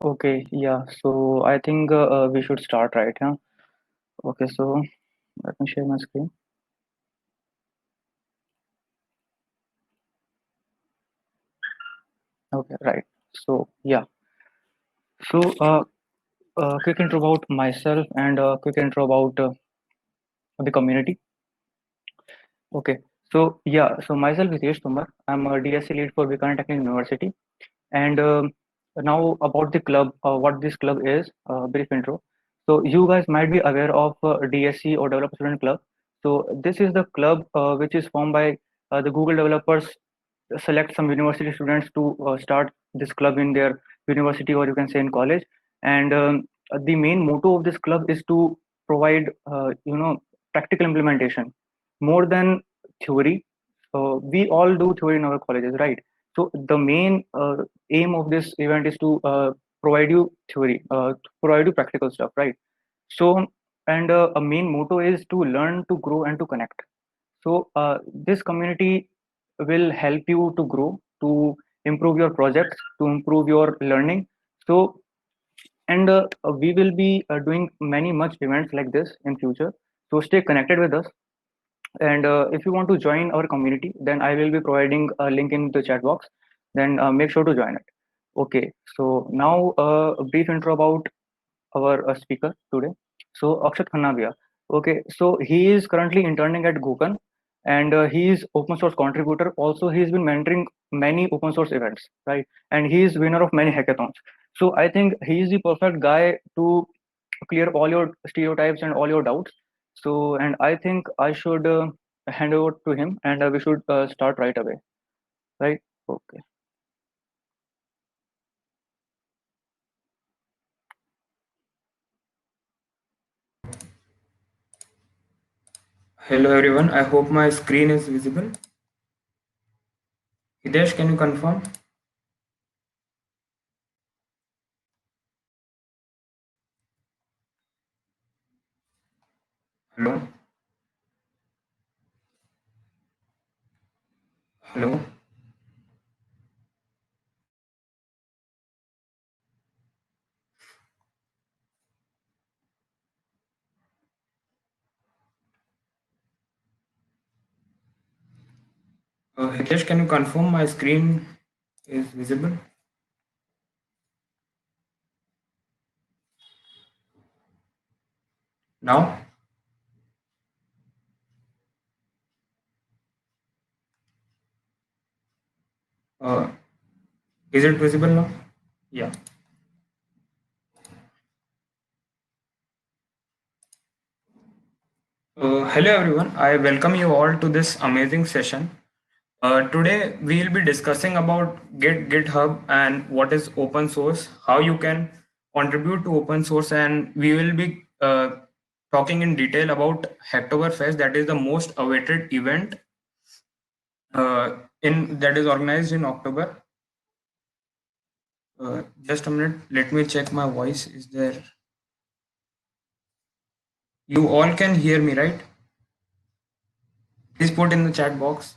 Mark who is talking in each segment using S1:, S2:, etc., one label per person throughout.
S1: Okay, yeah. So I think we should start, right? Yeah. Okay, so let me share my screen. Okay, right. So yeah. So quick intro about myself and quick intro about the community. Okay. So yeah. So myself is Yesh Tomar. I'm a DSC lead for Bikaner Technical University. And now about the club, what this club is, brief intro. So you guys might be aware of DSC or Developer Student Club. So this is the club which is formed by the Google developers select some university students to start this club in their university or you can say in college. And the main motto of this club is to provide, practical implementation more than theory. We all do theory in our colleges, right? So the main aim of this event is to provide you theory, provide you practical stuff, right? So, and a main motto is to learn, to grow, and to connect. So, this community will help you to grow, to improve your projects, to improve your learning. So, and we will be doing many much events like this in future. So, stay connected with us. And if you want to join our community, then I will be providing a link in the chat box. Then make sure to join it. Okay. So now a brief intro about our speaker today. So Akshat Khanna. Okay, so he is currently interning at Google, and he is open source contributor. Also, he's been mentoring many open source events, right? And he is winner of many hackathons. So I think he is the perfect guy to clear all your stereotypes and all your doubts. So, and I think I should hand over to him, and we should start right away, right? Okay.
S2: Hello everyone, I hope my screen is visible. Hitesh, can you confirm? Hello? Hello? Hitesh, can you confirm my screen is visible? Now? Uh, is it visible now? Yeah. Hello everyone, I welcome you all to this amazing session. Today we will be discussing about GitHub and what is open source, how you can contribute to open source, and we will be talking in detail about Hacktoberfest, that is the most awaited event in that is organized in October. Just a minute, let me check my voice. Is there? You all can hear me, right? Please put in the chat box.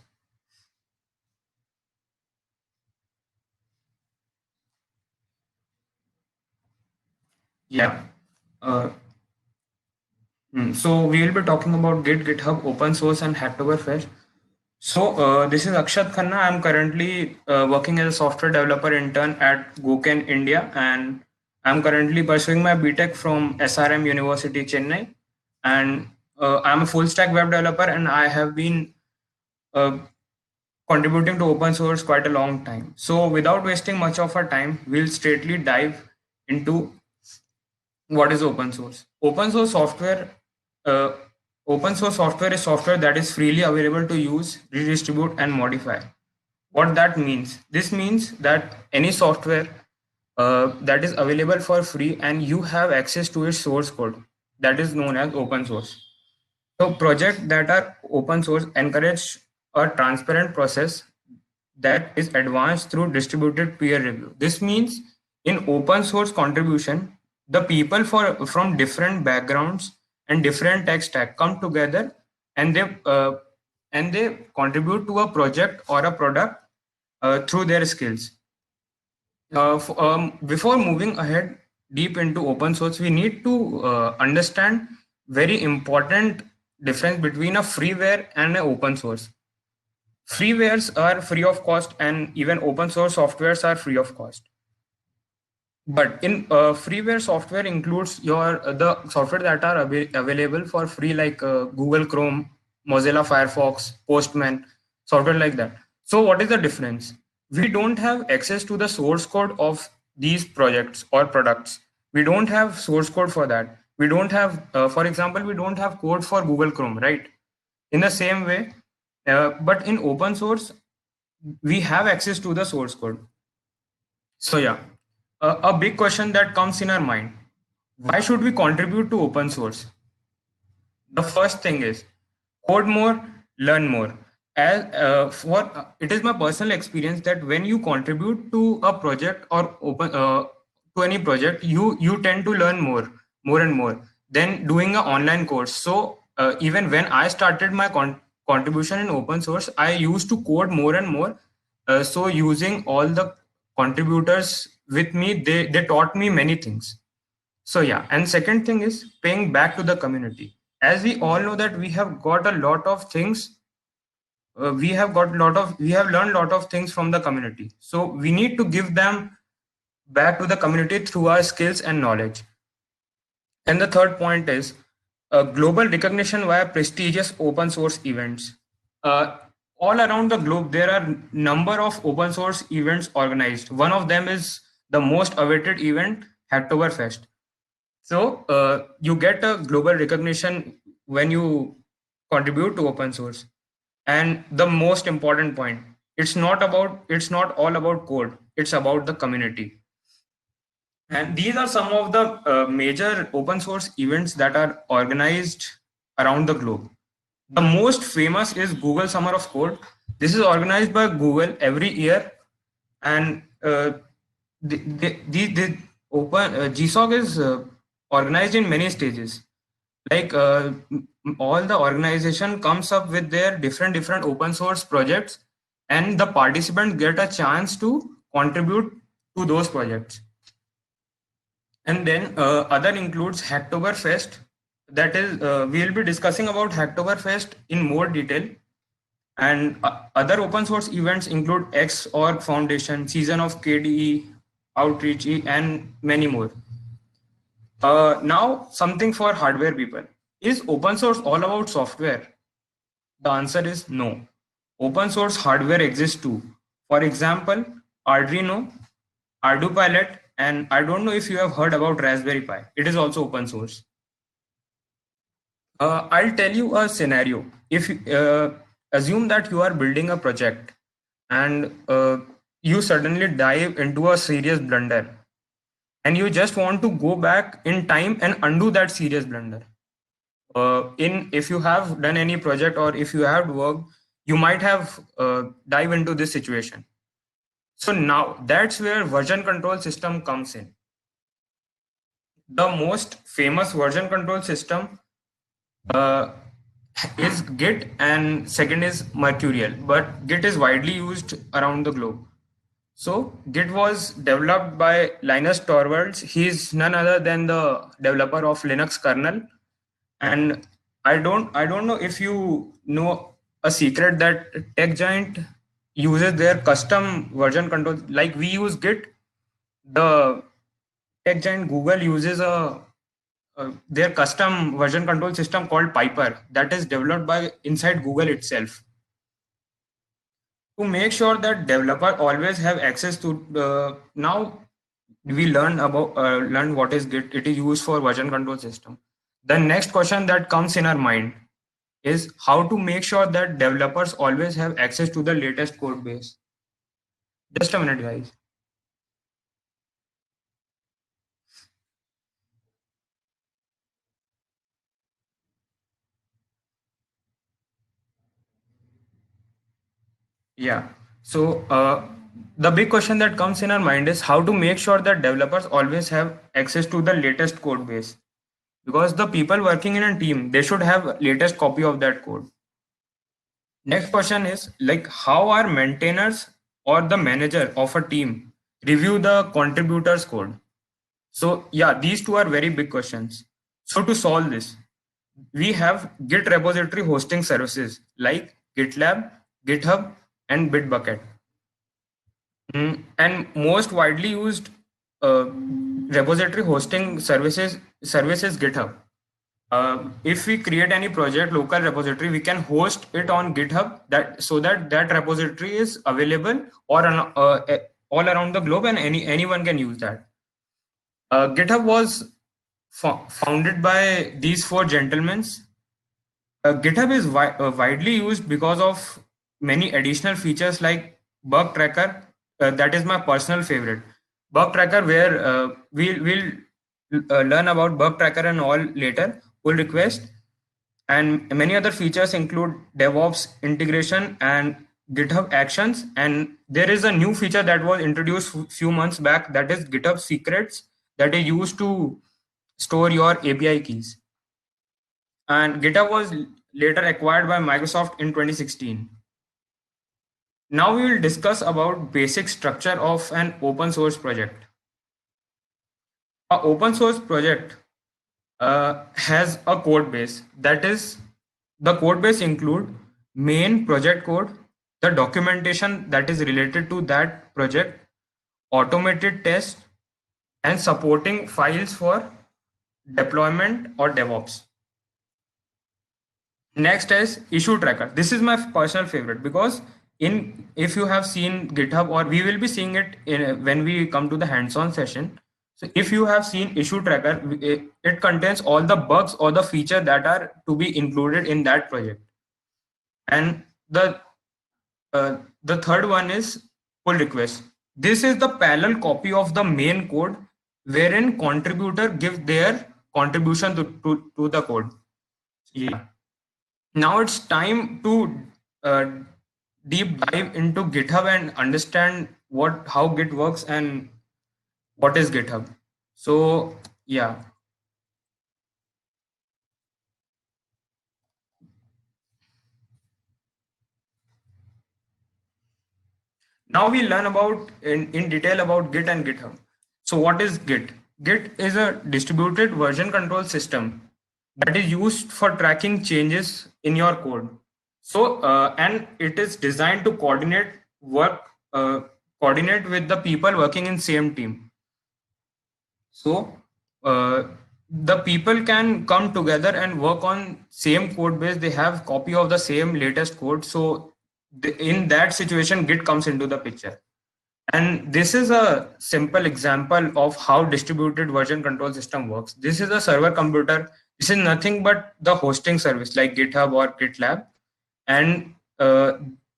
S2: Yeah. Uh, so we will be talking about GitHub, open source, and Hacktoberfest. So this is Akshat Khanna. I'm currently working as a software developer intern at Goken India, and I'm currently pursuing my BTech from SRM University, Chennai. And I'm a full stack web developer, and I have been uh, contributing to open source quite a long time. So without wasting much of our time, we'll straightly dive into what is open source. Uh, Open source software is software that is freely available to use, redistribute, and modify. What that means? This means that any software that is available for free and you have access to its source code, that is known as open source. So projects that are open source encourage a transparent process that is advanced through distributed peer review. This means in open source contribution, the people from different backgrounds and different tech stack come together, and they contribute to a project or a product through their skills. Before moving ahead deep into open source, we need to understand very important difference between a freeware and an open source. Freewares are free of cost, and even open source softwares are free of cost. But in freeware software includes your the software that are available for free, like Google Chrome, Mozilla Firefox, Postman, software like that. So what is the difference? We don't have access to the source code of these projects or products. We don't have source code for that. We don't have, for example, we don't have code for Google Chrome, right? In the same way, but in open source, we have access to the source code. So yeah, a big question that comes in our mind: why should we contribute to open source? The first thing is code more, learn more. As for it is my personal experience that when you contribute to a project or open to any project, you tend to learn more and more than doing an online course. So even when I started my contribution in open source, I used to code more and more. So using all the contributors with me, they taught me many things. So yeah, and second thing is paying back to the community. As we all know that we have got a lot of things, we have learned a lot of things from the community. So we need to give them back to the community through our skills and knowledge. And the third point is global recognition via prestigious open source events. Uh, all around the globe, there are number of open source events organized. One of them is the most awaited event, Hacktoberfest. So you get a global recognition when you contribute to open source. And the most important point, it's not all about code. It's about the community. And these are some of the major open source events that are organized around the globe. The most famous is Google Summer of Code. This is organized by Google every year, and the open GSOC is organized in many stages. Like all the organization comes up with their different open source projects, and the participants get a chance to contribute to those projects. And then other includes Hacktoberfest. That is, we'll be discussing about Hacktoberfest in more detail. And other open source events include Xorg Foundation, Season of KDE, Outreach, and many more. Now, something for hardware people. Is open source all about software? The answer is no. Open source hardware exists too. For example, Arduino, ArduPilot, and I don't know if you have heard about Raspberry Pi. It is also open source. I'll tell you a scenario. If assume that you are building a project and you suddenly dive into a serious blunder, and you just want to go back in time and undo that serious blunder. In if you have done any project or if you have worked, you might have dive into this situation. So now that's where version control system comes in. The most famous version control system uh, is Git, and second is Mercurial, but Git is widely used around the globe. So Git was developed by Linus Torvalds. He is none other than the developer of Linux kernel. And I don't know if you know a secret that Tech Giant uses their custom version control. Like we use Git, the Tech Giant Google uses a their custom version control system called Piper that is developed by inside Google itself to make sure that developer always have access to now we learn what is Git. It is used for version control system. The next question that comes in our mind is how to make sure that developers always have access to the latest code base. Just a minute, guys. Yeah. So the big question that comes in our mind is how to make sure that developers always have access to the latest code base, because the people working in a team, they should have latest copy of that code. Next question is like how are maintainers or the manager of a team review the contributors code. So yeah, these two are very big questions. So to solve this, we have Git repository hosting services like GitLab, GitHub, and Bitbucket. And most widely used repository hosting services GitHub. If we create any project local repository, we can host it on GitHub that so that that repository is available all around the globe, and anyone can use that. GitHub was founded by these four gentlemen. GitHub is widely used because of many additional features like bug tracker. That is my personal favorite. Bug tracker, where we'll learn about bug tracker and all later. Pull request and many other features include DevOps integration and GitHub Actions. And there is a new feature that was introduced few months back, that is GitHub Secrets, that is used to store your API keys. And GitHub was later acquired by Microsoft in 2016. Now we will discuss about basic structure of an open source project. An open source project has a code base. That is, the code base include main project code, the documentation that is related to that project, automated tests, and supporting files for deployment or DevOps. Next is issue tracker. This is my personal favorite because if you have seen GitHub, or we will be seeing it when we come to the hands-on session. So if you have seen issue tracker, it contains all the bugs or the feature that are to be included in that project. And the third one is pull request. This is the parallel copy of the main code wherein contributor gives their contribution to the code. Yeah. Now it's time to deep dive into GitHub and understand how Git works and what is GitHub. So yeah. Now we learn about in detail about Git and GitHub. So what is Git? Git is a distributed version control system that is used for tracking changes in your code. So and it is designed to coordinate with the people working in same team. So the people can come together and work on same code base. They have copy of the same latest code. So in that situation, Git comes into the picture. And this is a simple example of how distributed version control system works. This is a server computer. This is nothing but the hosting service like GitHub or GitLab. And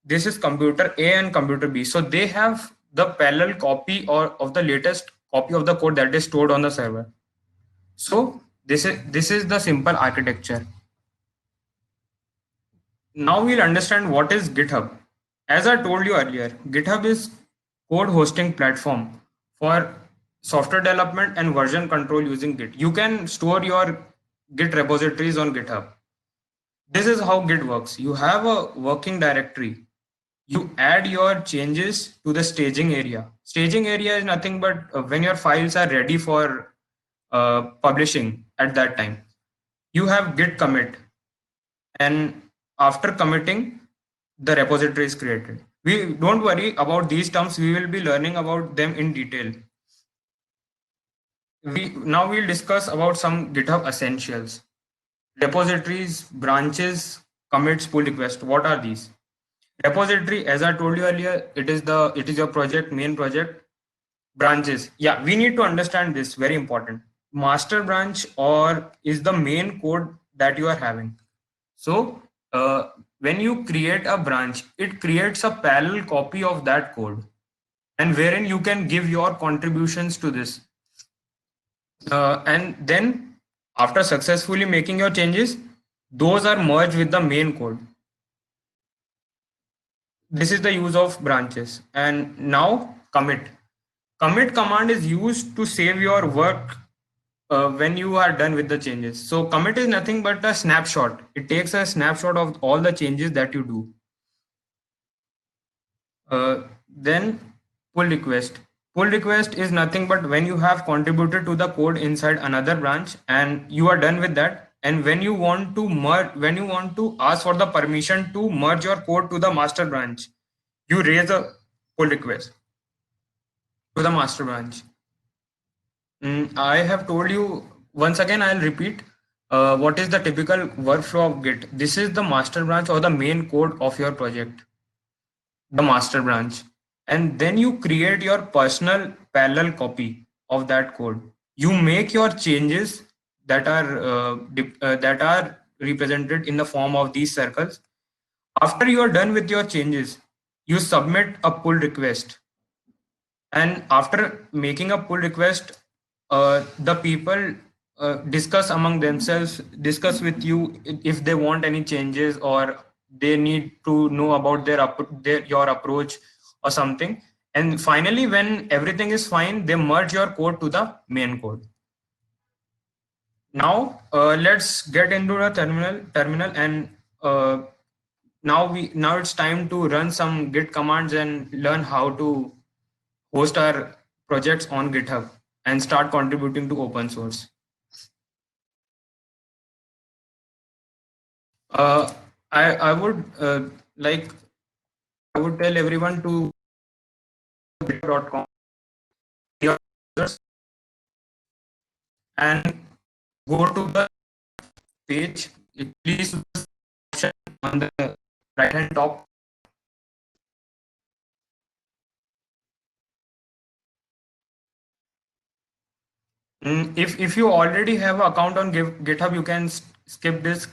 S2: this is computer A and computer B. So they have the parallel copy of the latest copy of the code that is stored on the server. So this is the simple architecture. Now we'll understand what is GitHub. As I told you earlier, GitHub is code hosting platform for software development and version control using Git. You can store your Git repositories on GitHub. This is how Git works. You have a working directory. You add your changes to the staging area. Staging area is nothing but when your files are ready for publishing at that time. You have Git commit, and after committing, the repository is created. We don't worry about these terms. We will be learning about them in detail. Now we'll discuss about some GitHub essentials. Repositories, branches, commits, pull request. What are these? Repository, as I told you earlier, it is your project, main project. Branches. Yeah, we need to understand this, very important. Master branch or is the main code that you are having. So when you create a branch, it creates a parallel copy of that code, and wherein you can give your contributions to this. And then after successfully making your changes, those are merged with the main code. This is the use of branches. And now commit. Commit command is used to save your work when you are done with the changes. So commit is nothing but a snapshot. It takes a snapshot of all the changes that you do. Then pull request. Pull request is nothing but when you have contributed to the code inside another branch and you are done with that. And when you want to merge, when you want to ask for the permission to merge your code to the master branch, you raise a pull request to the master branch. I have told you once again, I'll repeat what is the typical workflow of Git. This is the master branch or the main code of your project, the master branch. And then you create your personal parallel copy of that code. You make your changes that are represented in the form of these circles. After you are done with your changes, you submit a pull request, and after making a pull request, the people discuss among themselves, discuss with you if they want any changes or they need to know about your approach or something. And finally, when everything is fine, they merge your code to the main code. Now let's get into the terminal and now it's time to run some git commands and learn how to host our projects on GitHub and start contributing to open source. Uh, I would like I would tell everyone to github.com and go to the page. Please option on the right hand top. If you already have an account on GitHub, you can skip this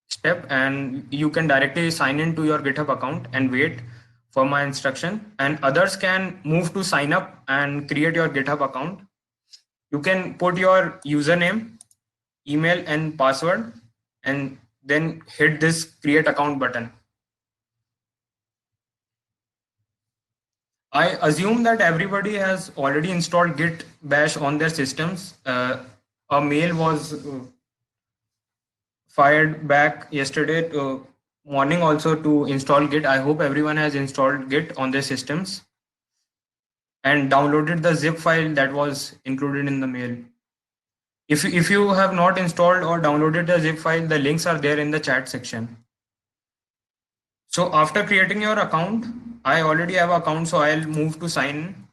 S2: step and you can directly sign into your GitHub account and wait for my instruction, and others can move to sign up and create your GitHub account. You can put your username, email and password and then hit this create account button. I assume that everybody has already installed Git Bash on their systems. A mail was fired back yesterday morning also to install Git. I hope everyone has installed Git on their systems and downloaded the zip file that was included in the mail. If you have not installed or downloaded the zip file, the links are there in the chat section. So after creating your account, I already have an account, so I'll move to sign in.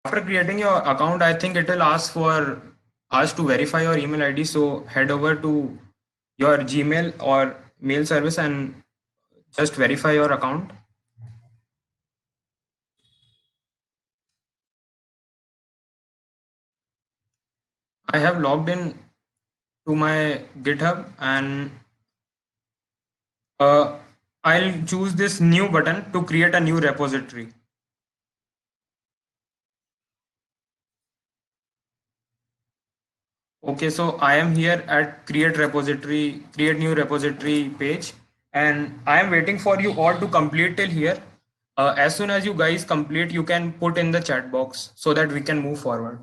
S2: After creating your account, I think it will ask for us to verify your email ID. So head over to your Gmail or mail service and just verify your account. I have logged in to my GitHub and I'll choose this new button to create a new repository. Okay, so I am here at create new repository page, and I am waiting for you all to complete till here. As soon as you guys complete, you can put in the chat box so that we can move forward.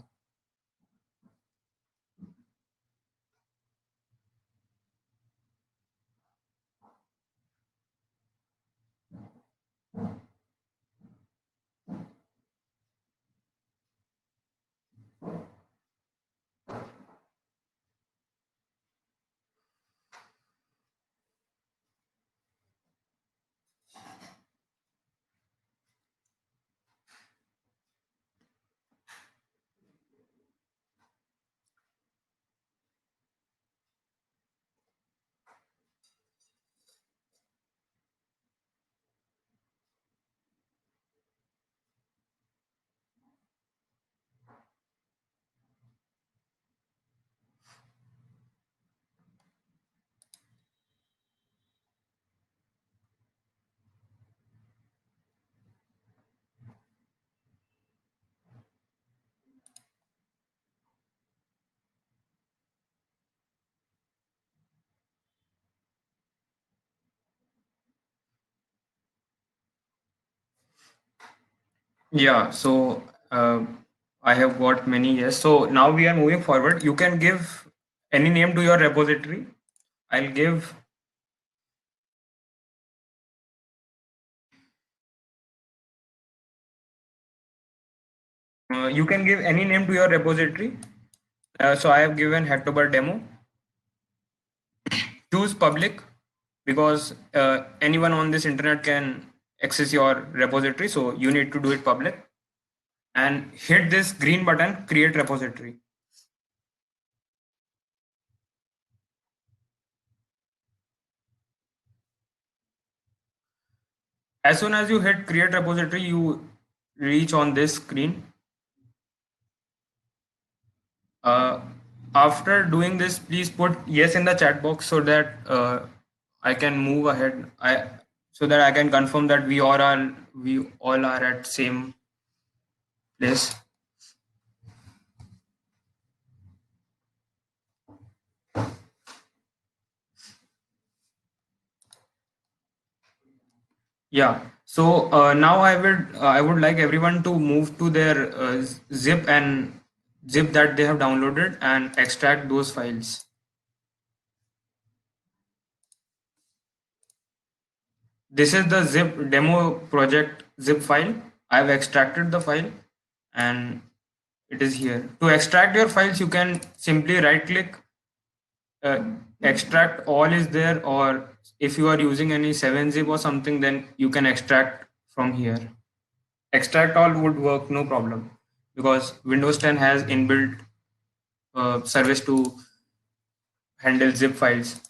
S2: Yeah, so I have got many yes. So now we are moving forward. You can give any name to your repository. I'll give You can give any name to your repository. So I have given Hacktober demo. Choose public because anyone on this internet can access your repository. So you need to do it public and hit this green button, create repository. As soon as you hit create repository, you reach on this screen. Uh, After doing this, please put yes in the chat box so that I can move ahead. So that I can confirm that we all are at same place. Yeah. So now I would like everyone to move to their zip that they have downloaded and extract those files. This is the zip demo project zip file. I've extracted the file and it is here. To extract your files, you can simply right click, extract all is there, or if you are using any 7-zip or something, then you can extract from here. Extract all would work, no problem, because Windows 10 has inbuilt service to handle zip files.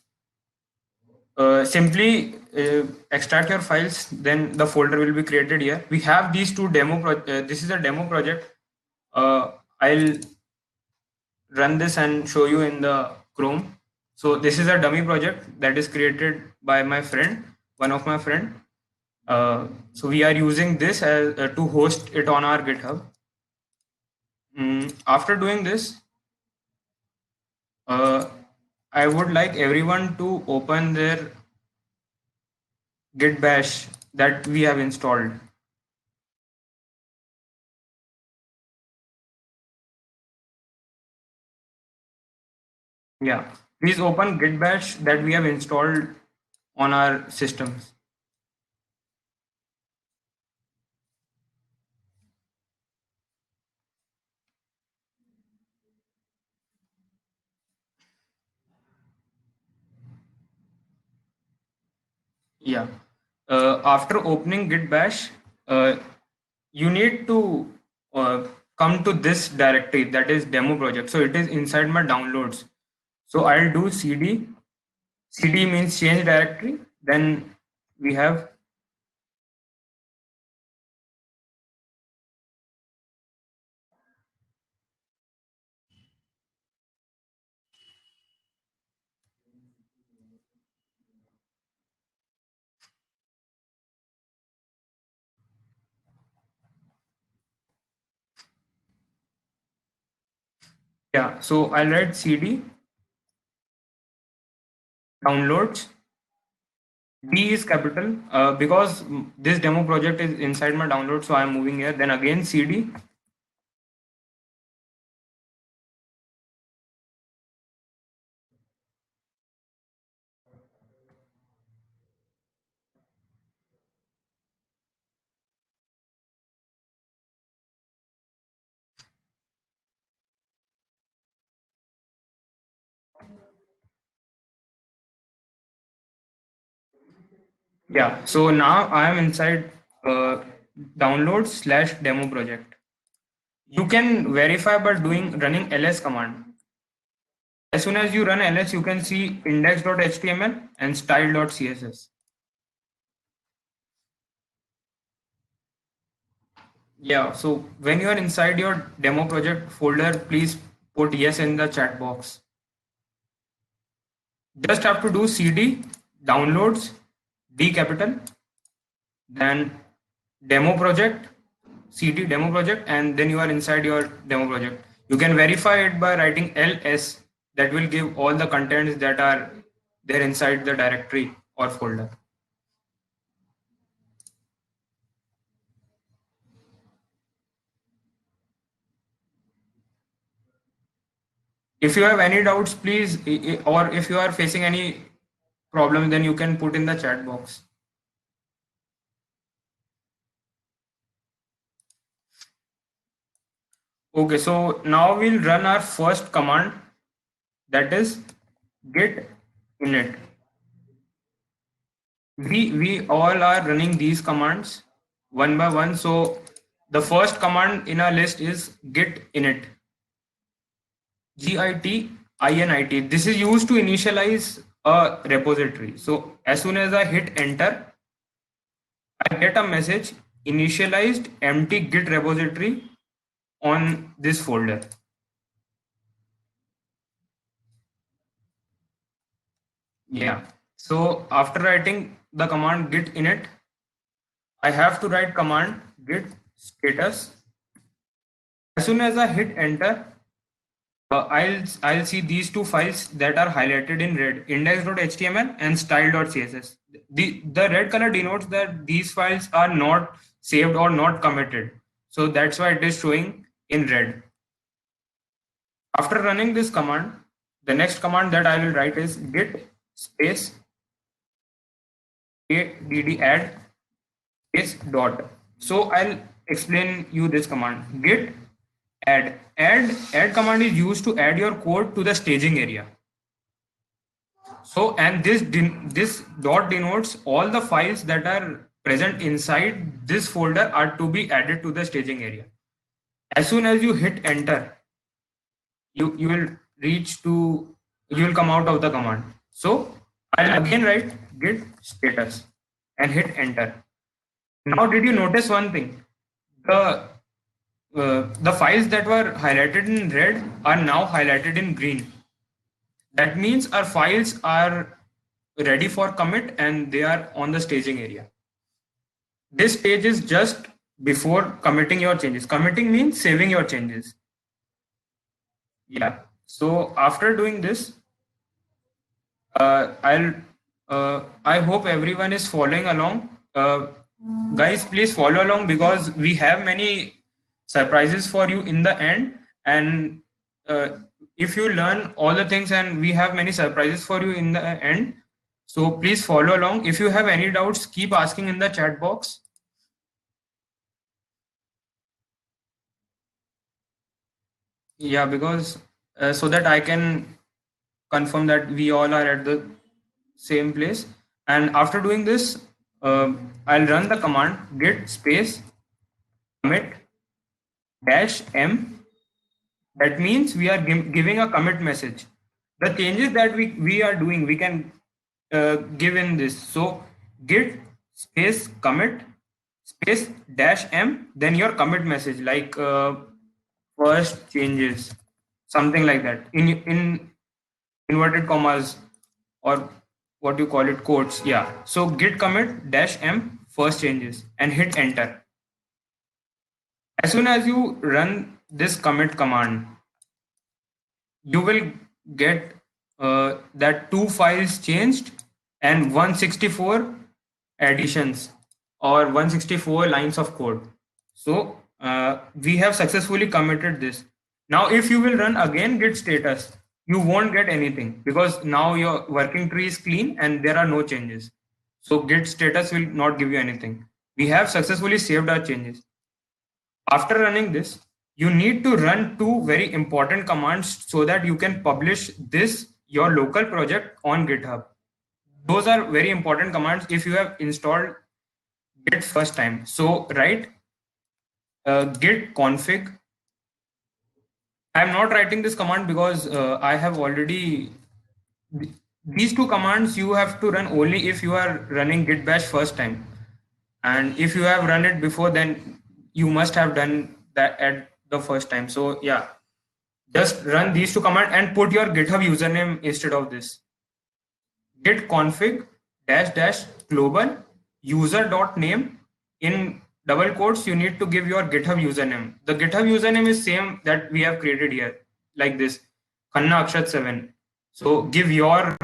S2: Simply extract your files, then the folder will be created here. We have these two this is a demo project. I'll run this and show you in the Chrome. So this is a dummy project that is created by my friend, one of my friend. So we are using this as to host it on our GitHub. After doing this, uh, I would like everyone to open their Git bash that we have installed. Yeah, please open Git bash that we have installed on our systems. Yeah. After opening Git bash, you need to come to this directory, that is demo project. So it is inside my downloads. So I'll do cd. Cd means change directory. Then we have, yeah. So I'll write cd downloads. D is capital because this demo project is inside my download. So I'm moving here. Then again cd. Yeah. So now I am inside download slash demo project. You can verify by running ls command. As soon as you run ls, you can see index.html and style.css. Yeah, so when you are inside your demo project folder, please put yes in the chat box. Just have to do cd downloads D capital, then demo project, cd demo project, and then you are inside your demo project. You can verify it by writing ls. That will give all the contents that are there inside the directory or folder. If you have any doubts, please, or if you are facing any problem, then you can put in the chat box. Okay, so now we'll run our first command, that is git init. We all are running these commands one by one. So the first command in our list is git init. Git init. This is used to initialize a repository. So as soon as I hit enter, I get a message initialized empty git repository on this folder. Yeah. So after writing the command git init, I have to write command git status. As soon as I hit enter, I'll see these two files that are highlighted in red, index.html and style.css. The red color denotes that these files are not saved or not committed. So that's why it is showing in red. After running this command, the next command that I will write is git space add space dot. So I'll explain you this command. Git add command is used to add your code to the staging area. So, and this dot denotes all the files that are present inside this folder are to be added to the staging area. As soon as you hit enter, you will reach to you will come out of the command. So I'll again write git status and hit enter. Now, did you notice one thing? The files that were highlighted in red are now highlighted in green. That means our files are ready for commit and they are on the staging area. This stage is just before committing your changes. Committing means saving your changes. Yeah. So after doing this, I hope everyone is following along. Guys, please follow along because we have many surprises for you in the end. And if you learn all the things, and we have many surprises for you in the end. So please follow along. If you have any doubts, keep asking in the chat box. Yeah, because so that I can confirm that we all are at the same place. And after doing this, I'll run the command git space commit dash m. That means we are giving a commit message. The changes that we are doing, we can give in this. So git space commit space dash m, then your commit message like first changes, something like that in inverted commas or what you call it, quotes. Yeah. So git commit dash m first changes and hit enter. As soon as you run this commit command, you will get that two files changed and 164 additions or 164 lines of code. So we have successfully committed this. Now if you will run again git status, you won't get anything because now your working tree is clean and there are no changes. So git status will not give you anything. We have successfully saved our changes. After running this, you need to run two very important commands so that you can publish this, your local project, on GitHub. Those are very important commands if you have installed Git first time. So write git config. I'm not writing this command because I have already, these two commands you have to run only if you are running git bash first time. And if you have run it before, then you must have done that at the first time. So yeah, just run these two commands and put your GitHub username instead of this. Git config dash dash global user dot name. In double quotes, you need to give your GitHub username. The GitHub username is same that we have created here, like this, Khanna Akshat 7. So give your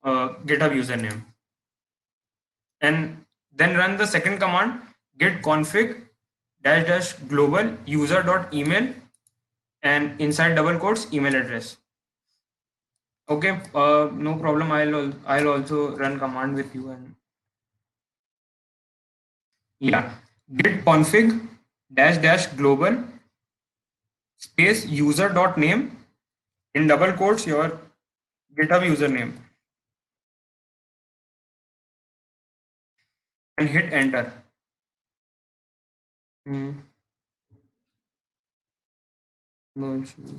S2: GitHub username. And then run the second command, git config dash dash global user dot email, and inside double quotes email address. Okay, no problem. I'll also run command with you. And yeah, git config dash dash global space user dot name in double quotes your GitHub username and hit enter. Hmm. No issues.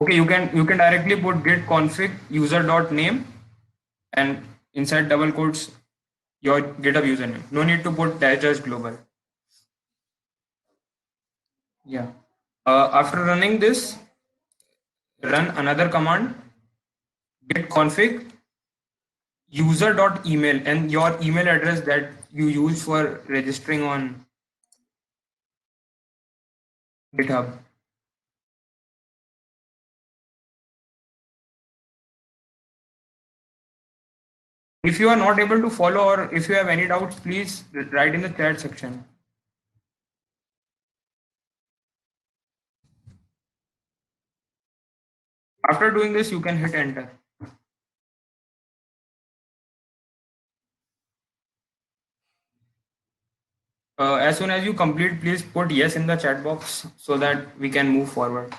S2: Okay, you can directly put git config user dot name and inside double quotes your GitHub username. No need to put dash global. Yeah. After running this, run another command git config user dot email and your email address that you use for registering on GitHub. If you are not able to follow or if you have any doubts, please write in the chat section. After doing this, you can hit enter. As soon as you complete, please put yes in the chat box so that we can move forward.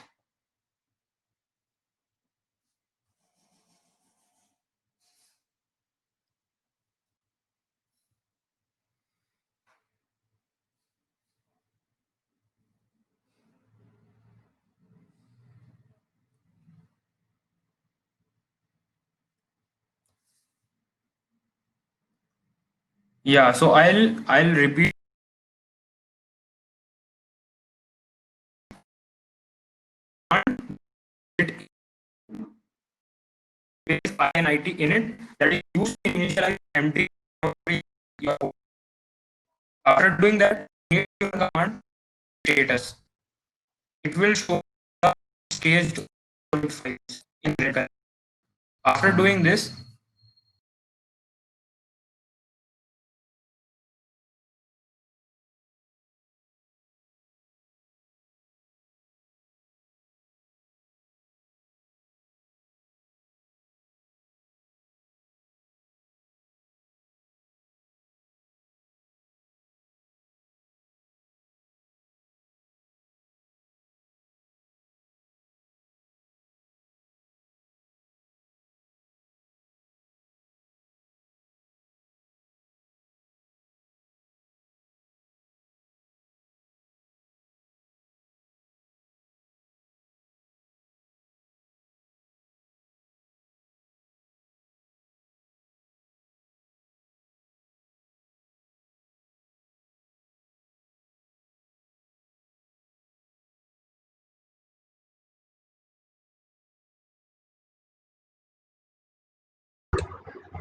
S2: Yeah, so I'll repeat it space init in it that is used to initialize empty your code. After doing that, you need to command status. It will show the staged files in red color. After doing this,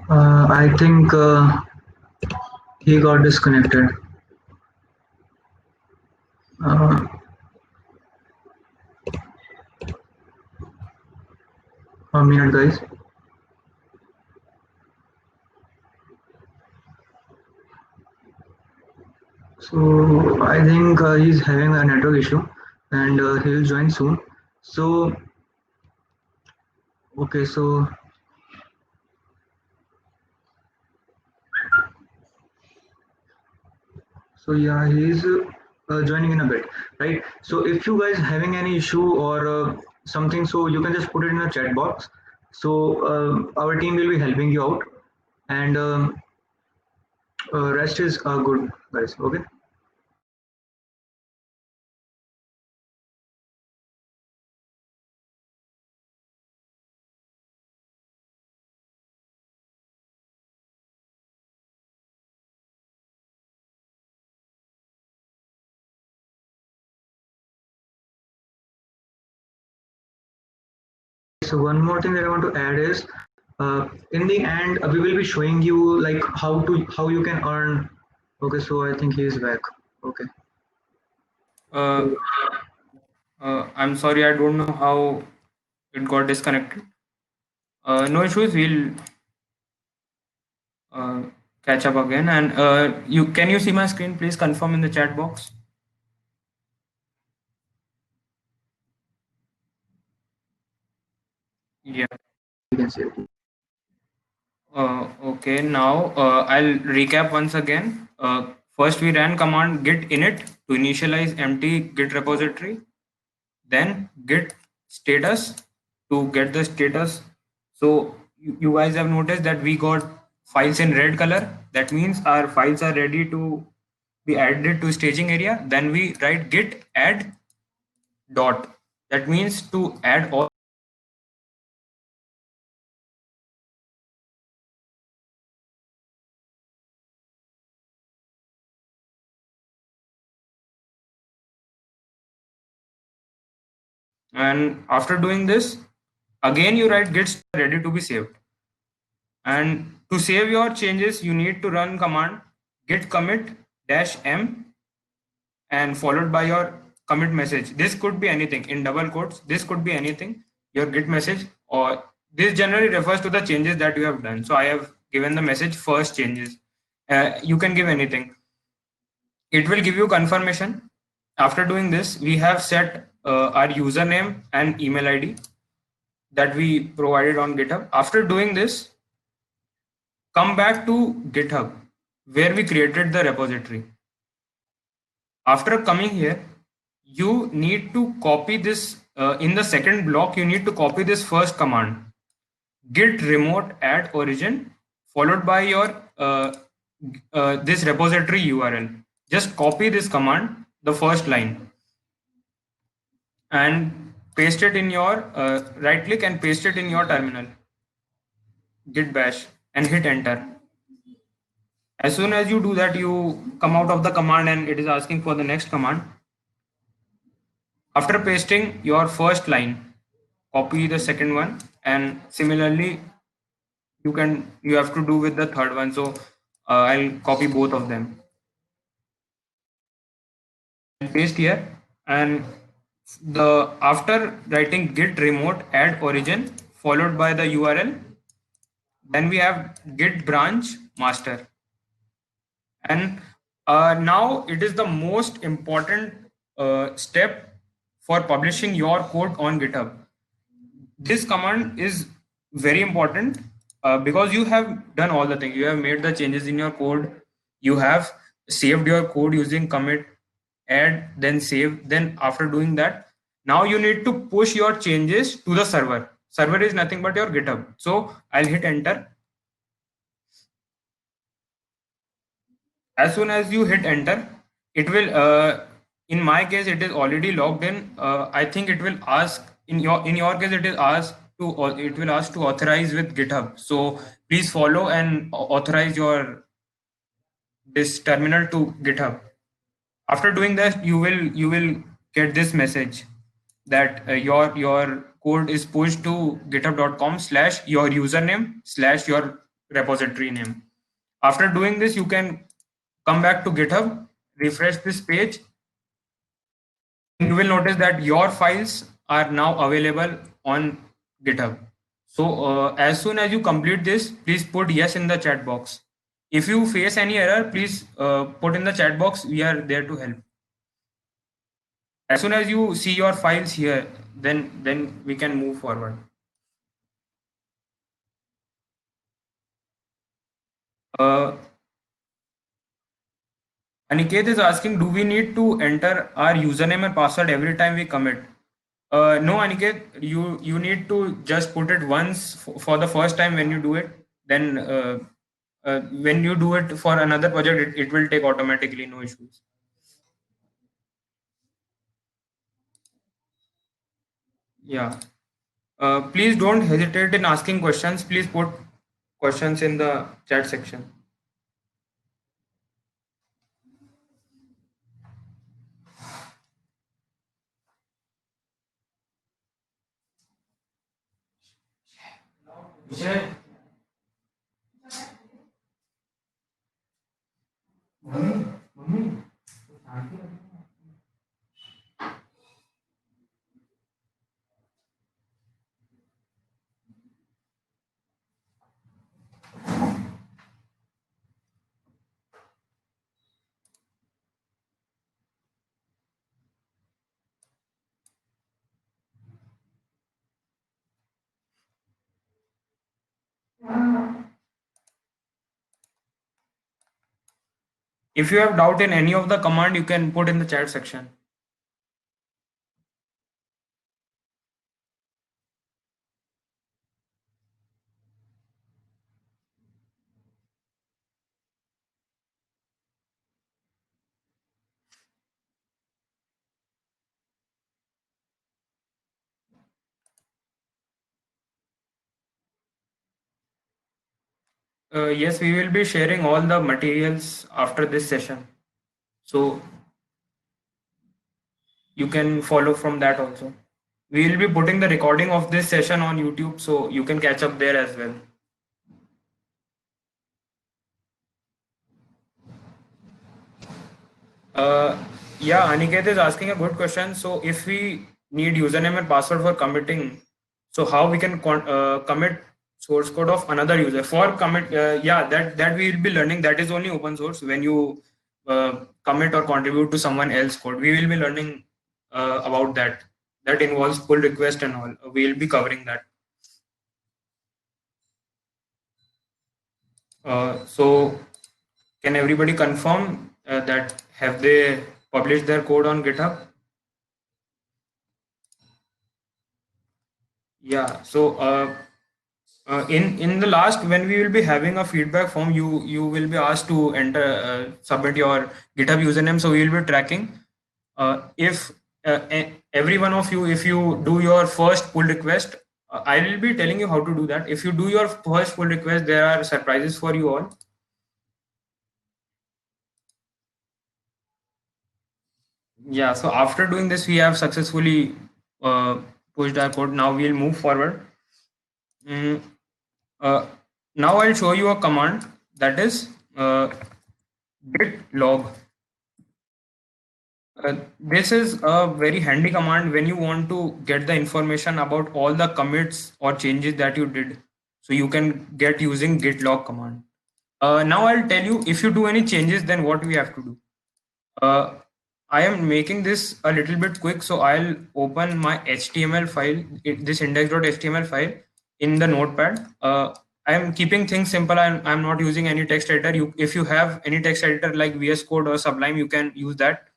S1: I think he got disconnected. Uh, a minute, guys. So I think he's having a network issue, and he'll join soon. So okay, so yeah, he's joining in a bit, right? So if you guys having any issue or something, so you can just put it in the chat box. So our team will be helping you out, and rest is good, guys. Okay. So one more thing that I want to add is, in the end, we will be showing you like how you can earn. Okay, so I think he is back. Okay.
S2: uh, I'm sorry, I don't know how it got disconnected. No issues. We'll uh, catch up again. And you can you see my screen? Please confirm in the chat box. Yeah.
S1: You can see it.
S2: Okay. Now I'll recap once again. First, we ran command git init to initialize empty Git repository. Then git status to get the status. So you guys have noticed that we got files in red color. That means our files are ready to be added to staging area. Then we write git add dot. That means to add all. And after doing this, again you write git ready to be saved. And to save your changes, you need to run command git commit dash m and followed by your commit message. This could be anything in double quotes. This could be anything, your git message, or this generally refers to the changes that you have done. So I have given the message first changes. You can give anything. It will give you confirmation. After doing this, we have set our username and email ID that we provided on GitHub. After doing this, come back to GitHub where we created the repository. After coming here, you need to copy this in the second block. You need to copy this first command git remote add origin followed by your this repository URL. Just copy this command, the first line, and paste it in your right click and paste it in your terminal git bash and hit enter. As soon as you do that, you come out of the command and it is asking for the next command. After pasting your first line, copy the second one, and similarly you have to do with the third one. So I'll copy both of them and paste here. And the after writing git remote add origin followed by the URL, then we have git branch master. And now it is the most important step for publishing your code on GitHub. This command is very important because you have done all the things. You have made the changes in your code. You have saved your code using commit, add, then save. Then after doing that, now you need to push your changes to the server. Server is nothing but your GitHub. So I'll hit enter. As soon as you hit enter, it will in my case it is already logged in. I think it will ask in your case it is asked to it will ask to authorize with GitHub. So please follow and authorize your this terminal to GitHub. After doing that, you will get this message that your code is pushed to github.com slash your username slash your repository name. After doing this, you can come back to GitHub, refresh this page, and you will notice that your files are now available on GitHub. So as soon as you complete this, please put yes in the chat box. If you face any error, please put in the chat box. We are there to help. As soon as you see your files here, then we can move forward. Uh, Aniket is asking, do we need to enter our username and password every time we commit? No, Aniket, you need to just put it once for the first time when you do it. Then when you do it for another project, it will take automatically, no issues. Yeah. Please don't hesitate in asking questions. Please put questions in the chat section. Vijay. If you have doubt in any of the command, you can put in the chat section. Yes, we will be sharing all the materials after this session. So you can follow from that also. We will be putting the recording of this session on YouTube, so you can catch up there as well. Uh, yeah, Aniket is asking a good question. So if we need username and password for committing, so how we can commit source code of another user for commit? Yeah, that we will be learning. That is only open source. When you commit or contribute to someone else code, we will be learning about that. That involves pull request and all. We will be covering that. So can everybody confirm that have they published their code on GitHub? Yeah. So in the last, when we will be having a feedback form, you will be asked to enter submit your GitHub username. So we will be tracking if every one of you, if you do your first pull request, I will be telling you how to do that. If you do your first pull request, there are surprises for you all. Yeah, so after doing this, we have successfully uh, pushed our code. Now we'll move forward. Mm, uh, Now I'll show you a command, that is git log. This is a very handy command when you want to get the information about all the commits or changes that you did. So you can get using git log command. Now I'll tell you, if you do any changes, then what we have to do. Uh, I am making this a little bit quick, so I'll open my HTML file, this index.html file in the notepad. I am keeping things simple. I'm not using any text editor. If you have any text editor like VS Code or Sublime, you can use that.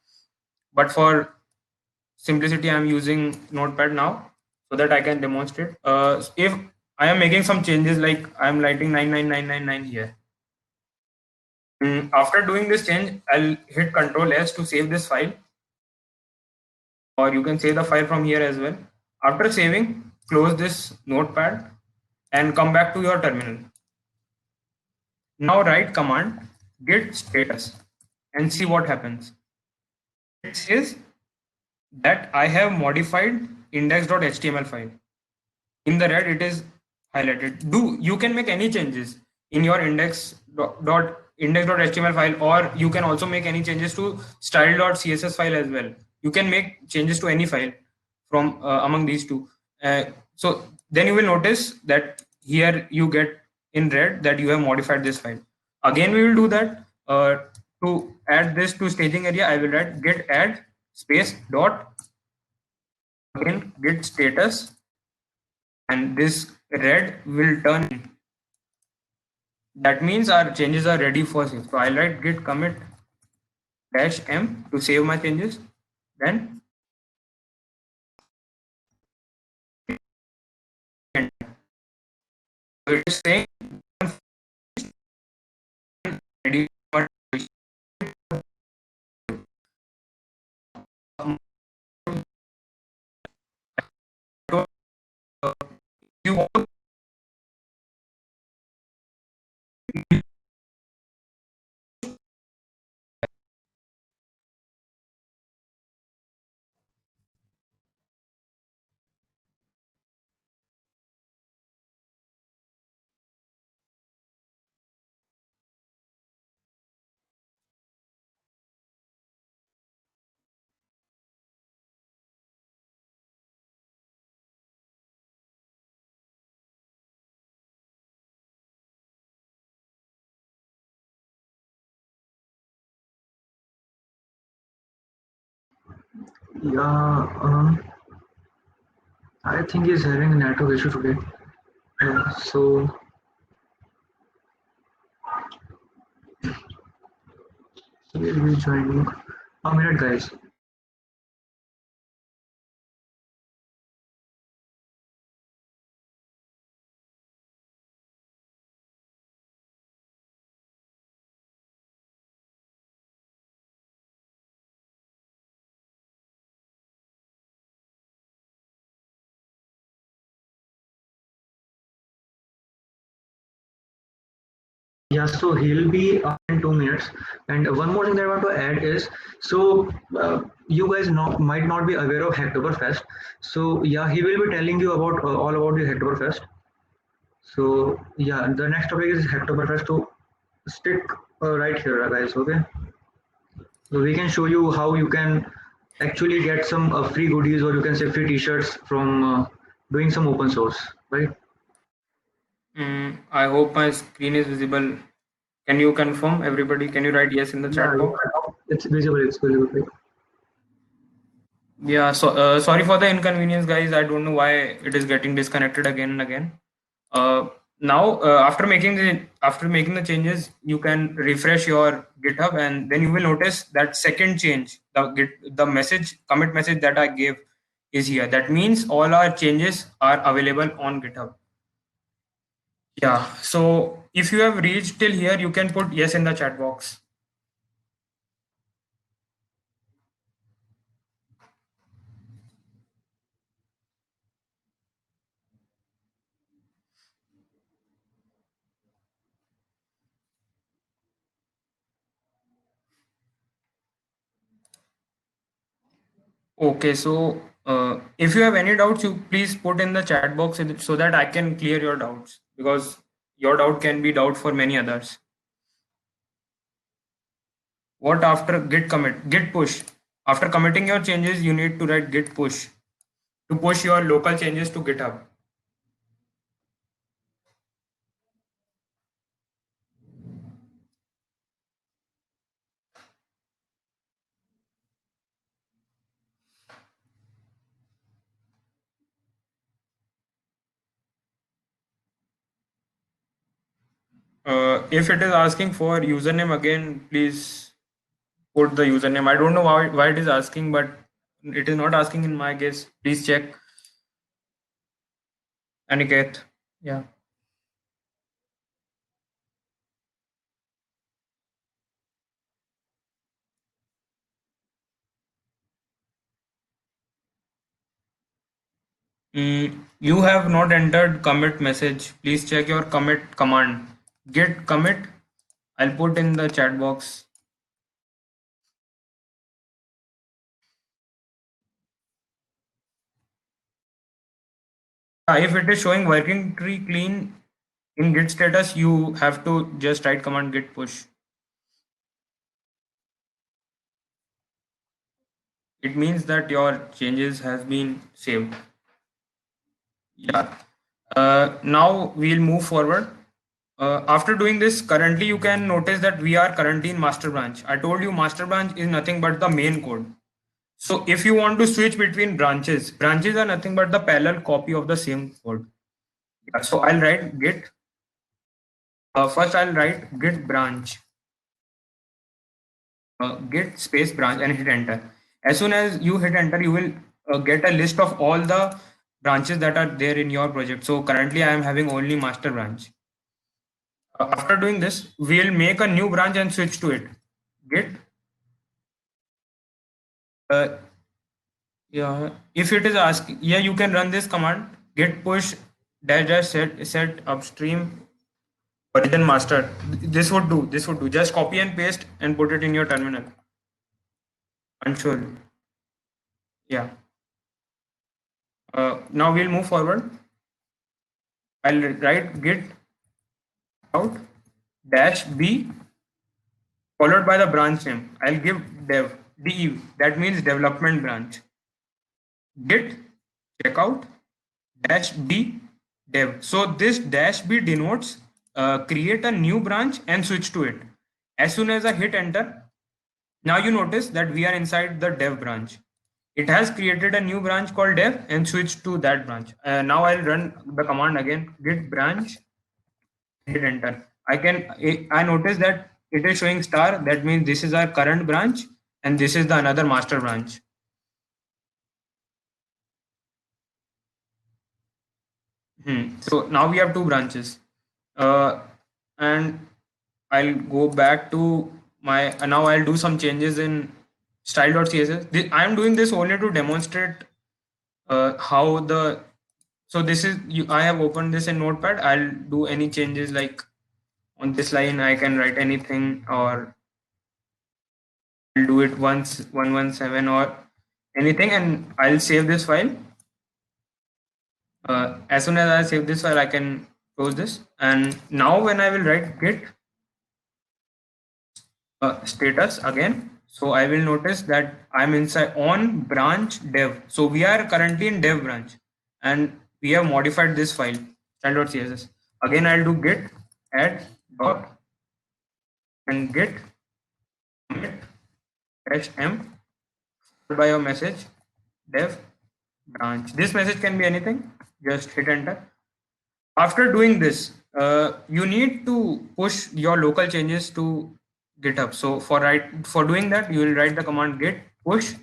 S2: But for simplicity, I'm using notepad now so that I can demonstrate. If I am making some changes, like I'm writing 99999 here. After doing this change, I'll hit Control S to save this file, or you can save the file from here as well. After saving, close this notepad and come back to your terminal. Now write command git status and see what happens. It says that I have modified index.html file. In the red, it is highlighted. You can make any changes in your index.html file, or you can also make any changes to style.css file as well. You can make changes to any file from among these two. So then you will notice that here you get in red that you have modified this file. Again, we will do that. To add this to staging area, I will write git add space dot, again git status, and this red will turn. That means our changes are ready for save. So I'll write git commit dash m to save my changes. Then it is saying ready for you want to.
S3: Yeah, I think he's having a network issue today. So We'll join. A minute, guys. Yeah, so he'll be in 2 minutes. And one more thing that I want to add is, so you guys might not be aware of Hacktoberfest. So yeah, he will be telling you about all about the Hacktoberfest. So yeah, the next topic is Hacktoberfest. So stick right here, guys. Okay. So we can show you how you can actually get some free goodies, or you can say free T-shirts from doing some open source, right?
S2: I hope my screen is visible. Can you confirm, everybody? Can you write yes in the
S3: Yeah,
S2: chat box?
S3: it's visible. It's visible. Right?
S2: Yeah, so sorry for the inconvenience, guys. I don't know why it is getting disconnected again and again. Uh, Now, after making the changes, you can refresh your GitHub, and then you will notice that second change, the message commit message that I gave is here. That means all our changes are available on GitHub. Yeah. So if you have reached till here, you can put yes in the chat box. Okay, so if you have any doubts, you please put in the chat box so that I can clear your doubts, because your doubt can be doubt for many others. What after git commit? Git push. After committing your changes, you need to write git push to push your local changes to GitHub. If it is asking for username again, please put the username. I don't know why it is asking, but it is not asking in my case. Please check. Aniket. Yeah. You have not entered commit message. Please check your commit command. Git commit. I'll put in the chat box. If it is showing working tree clean in git status, you have to just write command git push. It means that your changes has been saved. Yeah. Now we'll move forward. After doing this, currently you can notice that we are currently in master branch. I told you master branch is nothing but the main code. So if you want to switch between branches are nothing but the parallel copy of the same code. Yeah, so I'll write git. First I'll write git branch, git space branch, and hit enter. As soon as you hit enter, you will get a list of all the branches that are there in your project. So currently I am having only master branch. After doing this, we'll make a new branch and switch to it. Git. Uh, yeah, if it is asking, yeah, you can run this command git push dash dash set upstream origin master. This would do. This would do. Just copy and paste and put it in your terminal. Unsure. Yeah. Now we'll move forward. I'll write git out dash b followed by the branch name. I'll give dev. That means development branch. Git checkout dash b dev. So this dash b denotes create a new branch and switch to it. As soon as I hit enter, now you notice that we are inside the dev branch. It has created a new branch called dev and switched to that branch. Now I'll run the command again, git branch, hit enter. I notice that it is showing star, that means this is our current branch and this is the another master branch. So now we have two branches. And I'll go back to my, now I'll do some changes in style.css. I'm doing this only to demonstrate how the, so this is, I have opened this in Notepad. I'll do any changes, like on this line I can write anything, or I'll do it once 117 or anything, and I'll save this file. As soon as I save this file, I can close this. And now when I will write git status again, so I will notice that I'm inside on branch dev. So we are currently in dev branch, and we have modified this file style.css. Again, I'll do git add dot and git commit dash m by your message dev branch. This message can be anything. Just hit enter. After doing this, you need to push your local changes to GitHub. So for doing that, you will write the command git push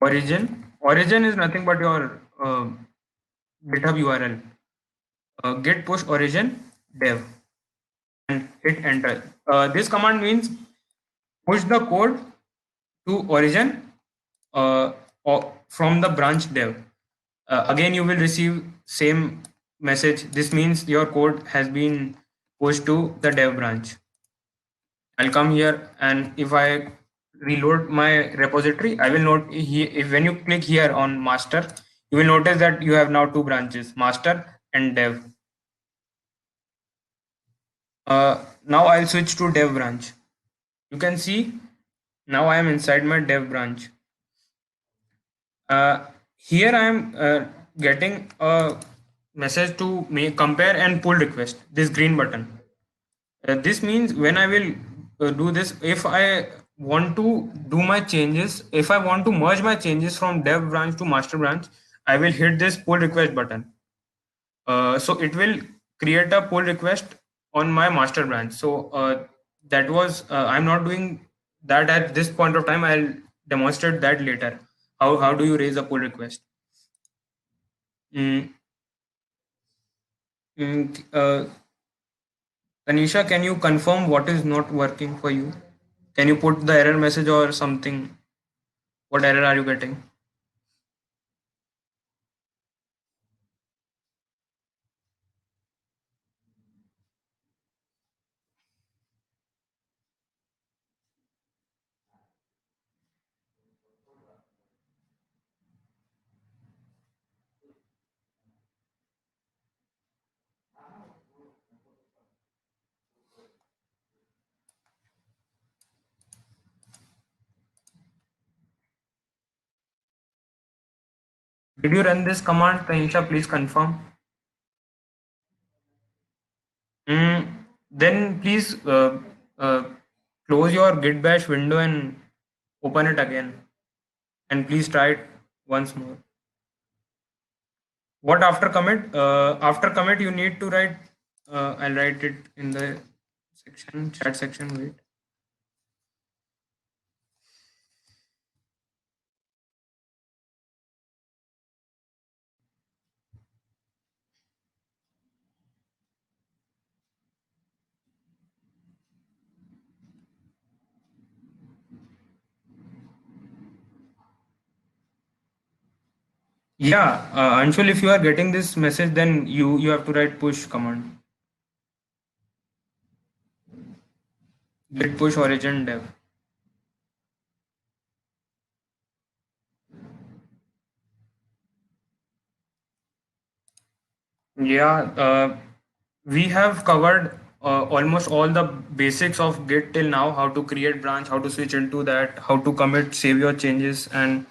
S2: origin. Origin is nothing but your GitHub URL. Git push origin dev and hit enter. This command means push the code to origin or from the branch dev. Again, you will receive same message. This means your code has been pushed to the dev branch. I'll come here, and if I reload my repository, I will note here, if when you click here on master, you will notice that you have now two branches, master and dev. Now I'll switch to dev branch. You can see now I am inside my dev branch. Here I am getting a message to make compare and pull request, this green button. This means when I will do this, if I want to do my changes, if I want to merge my changes from dev branch to master branch, I will hit this pull request button. So it will create a pull request on my master branch. So that was, I'm not doing that at this point of time. I'll demonstrate that later. How do you raise a pull request? Mm, mm, uh, Tanisha, can you confirm what is not working for you? Can you put the error message or something? What error are you getting? Did you run this command, Tanisha? Please confirm. Then please uh, close your git bash window and open it again. And please try it once more. What after commit? After commit, you need to write. I'll write it in the section, chat section. Wait. Yeah, Anshul, if you are getting this message, then you have to write push command. Git push origin dev. Yeah, we have covered almost all the basics of Git till now. How to create branch, how to switch into that, how to commit, save your changes, and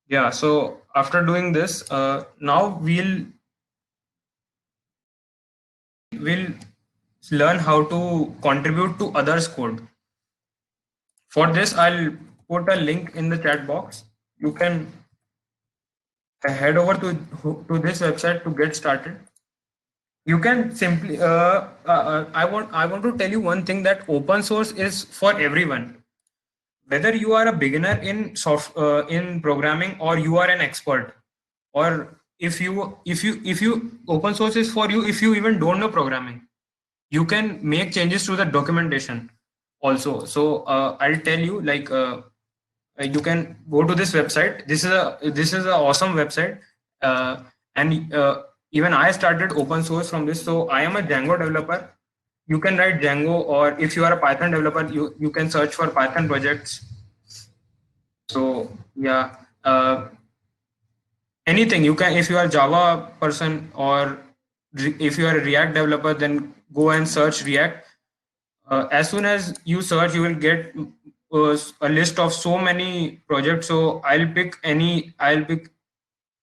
S2: yeah. So after doing this, now we'll learn how to contribute to others' code. For this, I'll put a link in the chat box. You can head over to this website to get started. You can simply I want to tell you one thing, that open source is for everyone, whether you are a beginner in in programming or you are an expert, or if you open source is for you if you even don't know programming, you can make changes to the documentation also. So I'll tell you, like you can go to this website. This is a awesome website, uh, and even I started open source from this. So I am a Django developer. You can write Django, or if you are a Python developer, you can search for Python projects. So yeah, anything you can. If you are Java person, or if you are a React developer, then go and search React. As soon as you search, you will get a list of so many projects. So I'll pick any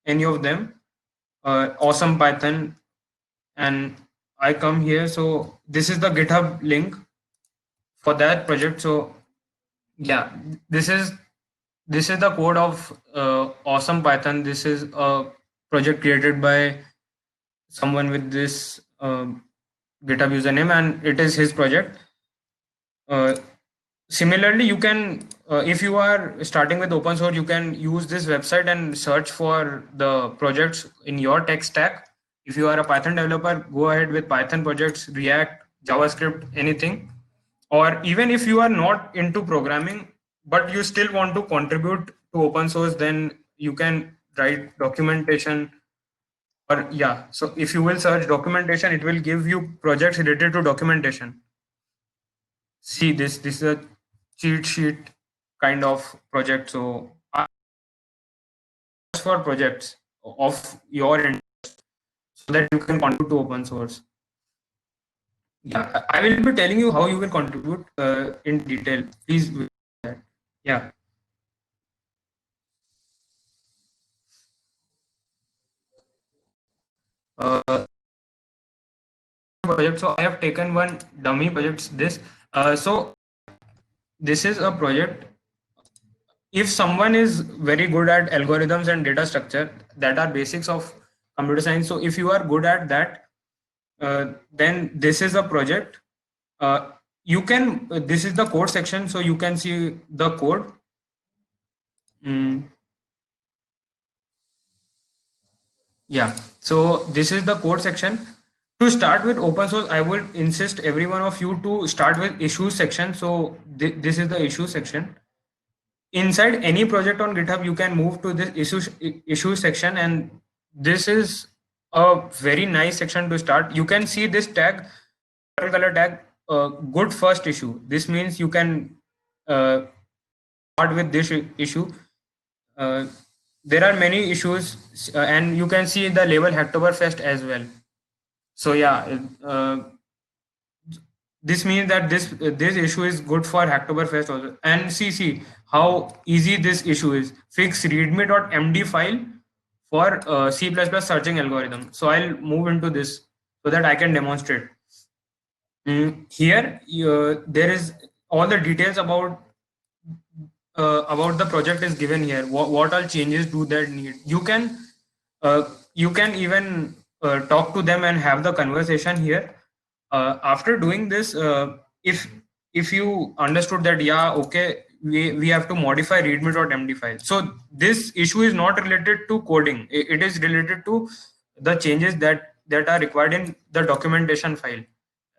S2: of them. Awesome Python, and I come here. So this is the GitHub link for that project. So yeah, this is this is the code of awesome Python. This is a project created by someone with this GitHub username, and it is his project. Uh, Similarly, you can, if you are starting with open source, you can use this website and search for the projects in your tech stack. If you are a Python developer, go ahead with Python projects, React, JavaScript, anything. Or even if you are not into programming, but you still want to contribute to open source, then you can write documentation. Or yeah, so if you will search documentation, it will give you projects related to documentation. See, this is a cheat sheet kind of project. So ask for projects of your interest so that you can contribute to open source. Yeah, I will be telling you how you can contribute in detail. Please wait for that. Yeah. uh, Project. So I have taken one dummy project. So this is a project. If someone is very good at algorithms and data structure, that are basics of computer science. So if you are good at that, then this is a project. You can This is the code section, so you can see the code. Mm, yeah, so this is the code section. To start with open source, I would insist every one of you to start with issues section. So this is the issue section. Inside any project on GitHub, you can move to this issue section, and this is a very nice section to start. You can see this tag, purple color tag, good first issue. This means you can uh, start with this issue. Uh, there are many issues, and you can see the label Hacktoberfest as well. So yeah, this means that this issue is good for Hacktoberfest also. And see how easy this issue is. Fix readme.md file for C++ searching algorithm. So I'll move into this so that I can demonstrate. Here, there is all the details about the project is given here. What all changes do that need? You can even talk to them and have the conversation here. After doing this, if you understood that, yeah, okay, we have to modify readme.md file. So this issue is not related to coding. It is related to the changes that are required in the documentation file.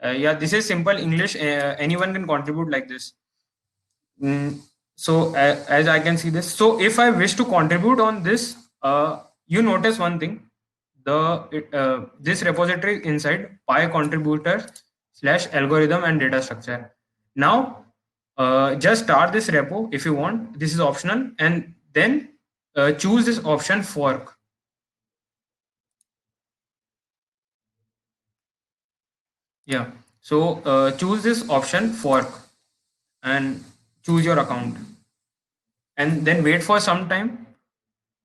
S2: Yeah, this is simple English. Anyone can contribute like this. So as I can see this, so if I wish to contribute on this, you notice one thing: this repository inside PyContributor / algorithm and data structure. Now, just start this repo if you want. This is optional, and then choose this option fork. Yeah. So choose this option fork and choose your account, and then wait for some time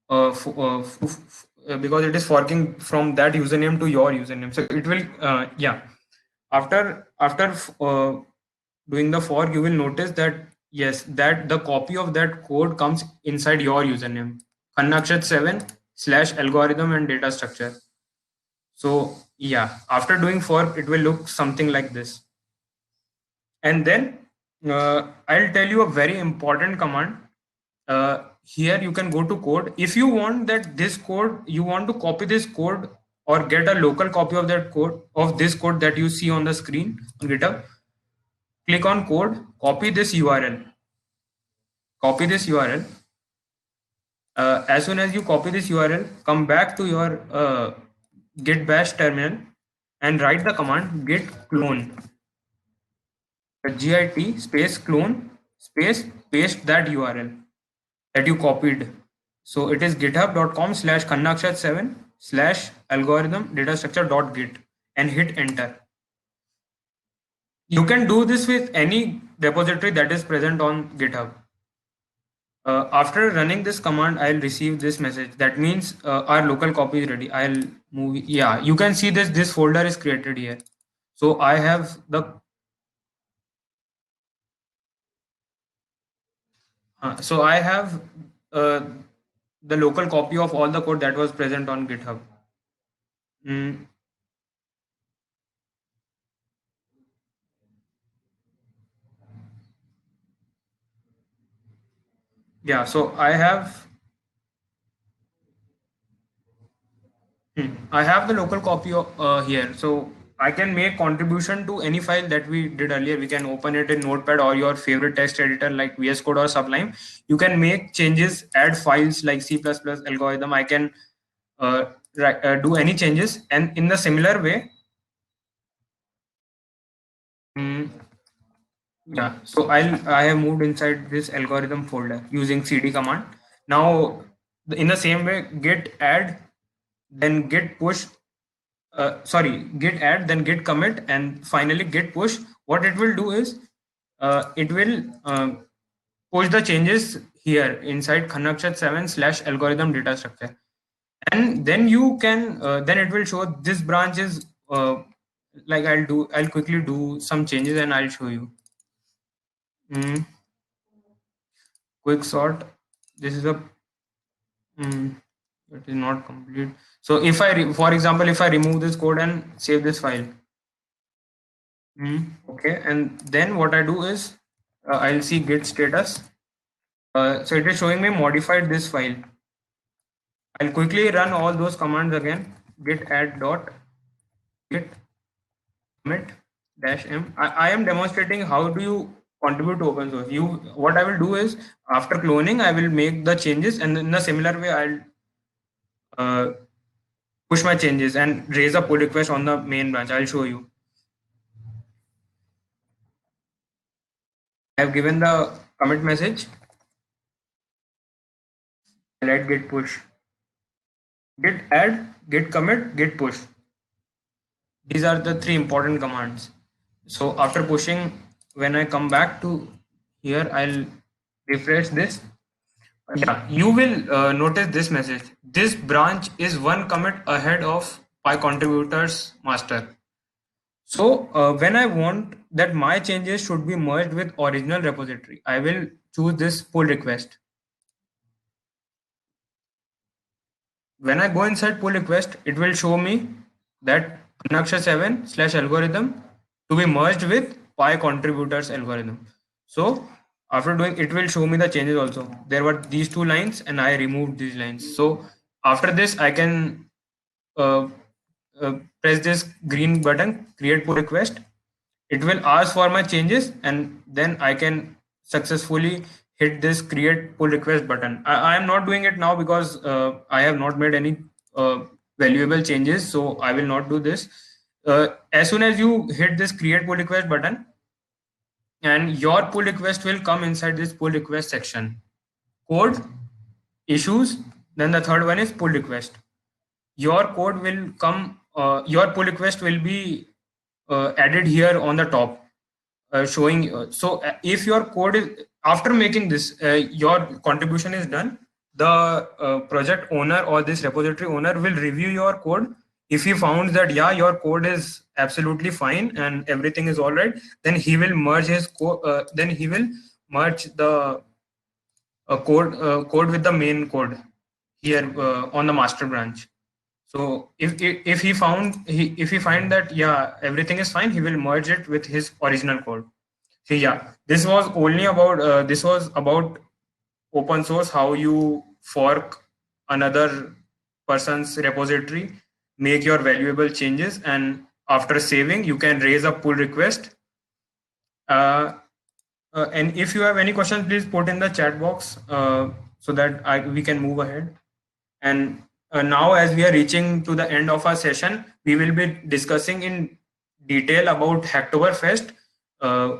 S2: because it is forking from that username to your username. So it will yeah, after doing the fork, you will notice that yes, that the copy of that code comes inside your username, Khannakshat 7 / algorithm and data structure. So yeah, after doing for, it will look something like this. And then I'll tell you a very important command. Here you can go to code. If you want that this code, you want to copy this code or get a local copy of that code, of this code that you see on the screen on GitHub, click on code, copy this URL. Copy this URL. As soon as you copy this URL, come back to your git bash terminal and write the command git clone. Git space clone space paste that URL that you copied. So it is github.com/khannakshat7/algorithm datastructure.git and hit enter. You can do this with any repository that is present on GitHub. After running this command, I'll receive this message. That means our local copy is ready. I'll move. Yeah, you can see this folder is created here. So I have the the local copy of all the code that was present on GitHub. Mm, yeah, so I have the local copy of, here. So I can make contribution to any file that we did earlier. We can open it in Notepad or your favorite text editor like VS Code or Sublime. You can make changes, add files like C++ algorithm. I can do any changes, and in the similar way. mm, Yeah, so I have moved inside this algorithm folder using cd command. Now, in the same way, git add, then git push, git add, then git commit, and finally git push. What it will do is it will push the changes here inside Khannakshat7/algorithm data structure, and then you can then it will show this branch is like I'll quickly do some changes and I'll show you. Quick sort. This is a it is not complete. So if for example, if I remove this code and save this file, okay, and then what I do is I'll see git status. So it is showing me modified this file. I'll quickly run all those commands again. Git add dot git commit dash m. I am demonstrating how do you contribute to open source. What I will do is after cloning, I will make the changes, and in a similar way, I'll push my changes and raise a pull request on the main branch. I'll show you. I have given the commit message. Let git push, git add, git commit, git push. These are the three important commands. So after pushing, when I come back to here, I'll refresh this. Yeah, you will notice this message. This branch is one commit ahead of PyContributors master. So when I want that my changes should be merged with original repository, I will choose this pull request. When I go inside pull request, it will show me that Khannakshat7/algorithm to be merged with PyContributors algorithm. So after doing, it will show me the changes also. There were these two lines and I removed these lines. So after this, I can uh, press this green button, create pull request. It will ask for my changes, and then I can successfully hit this create pull request button. I am not doing it now because I have not made any valuable changes, so I will not do this. As soon as you hit this create pull request button, and your pull request will come inside this pull request section. Code, issues, then the third one is pull request. Your code will come, your pull request will be added here on the top, showing. If your code is, after making this, your contribution is done, the project owner or this repository owner will review your code. If he found that yeah, your code is absolutely fine and everything is all right, then he will merge his code. Then he will merge the code with the main code here on the master branch. So if he find that yeah everything is fine, he will merge it with his original code. So yeah, this was about open source, how you fork another person's repository, make your valuable changes, and after saving you can raise a pull request. And if you have any questions, please put in the chat box so that we can move ahead. And now, as we are reaching to the end of our session, we will be discussing in detail about Hacktoberfest, uh,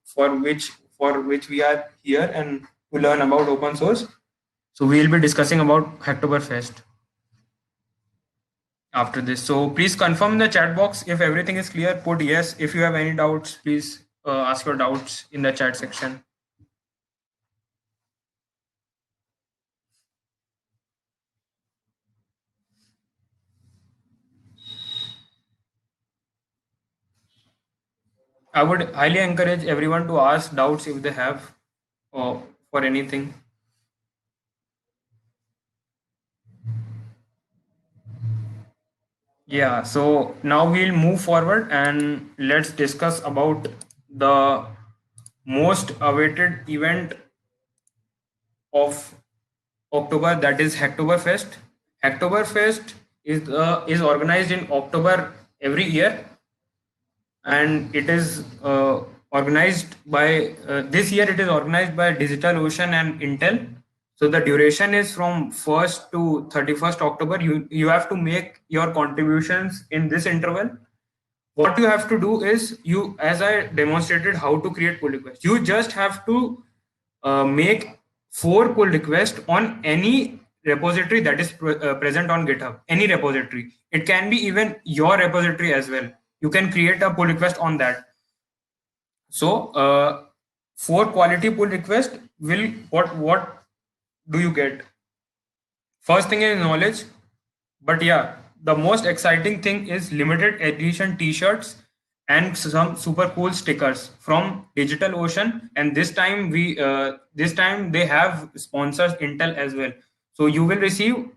S2: for which we are here and to learn about open source. So we will be discussing about Hacktoberfest after this. So please confirm in the chat box if everything is clear. Put yes. If you have any doubts, please ask your doubts in the chat section. I would highly encourage everyone to ask doubts if they have for anything. Yeah, so now we'll move forward and let's discuss about the most awaited event of October, that is Hacktoberfest. Hacktoberfest is organized in October every year, and it is organized by this year it is organized by DigitalOcean and Intel. So the duration is from 1st to 31st October. You have to make your contributions in this interval. What you have to do is, you, as I demonstrated how to create pull requests, you just have to make 4 pull requests on any repository that is present on GitHub. Any repository, it can be even your repository as well. You can create a pull request on that. So 4 quality pull requests will, what do you get? First thing is knowledge, but yeah, the most exciting thing is limited edition t-shirts and some super cool stickers from DigitalOcean. And this time they have sponsors Intel as well. So you will receive,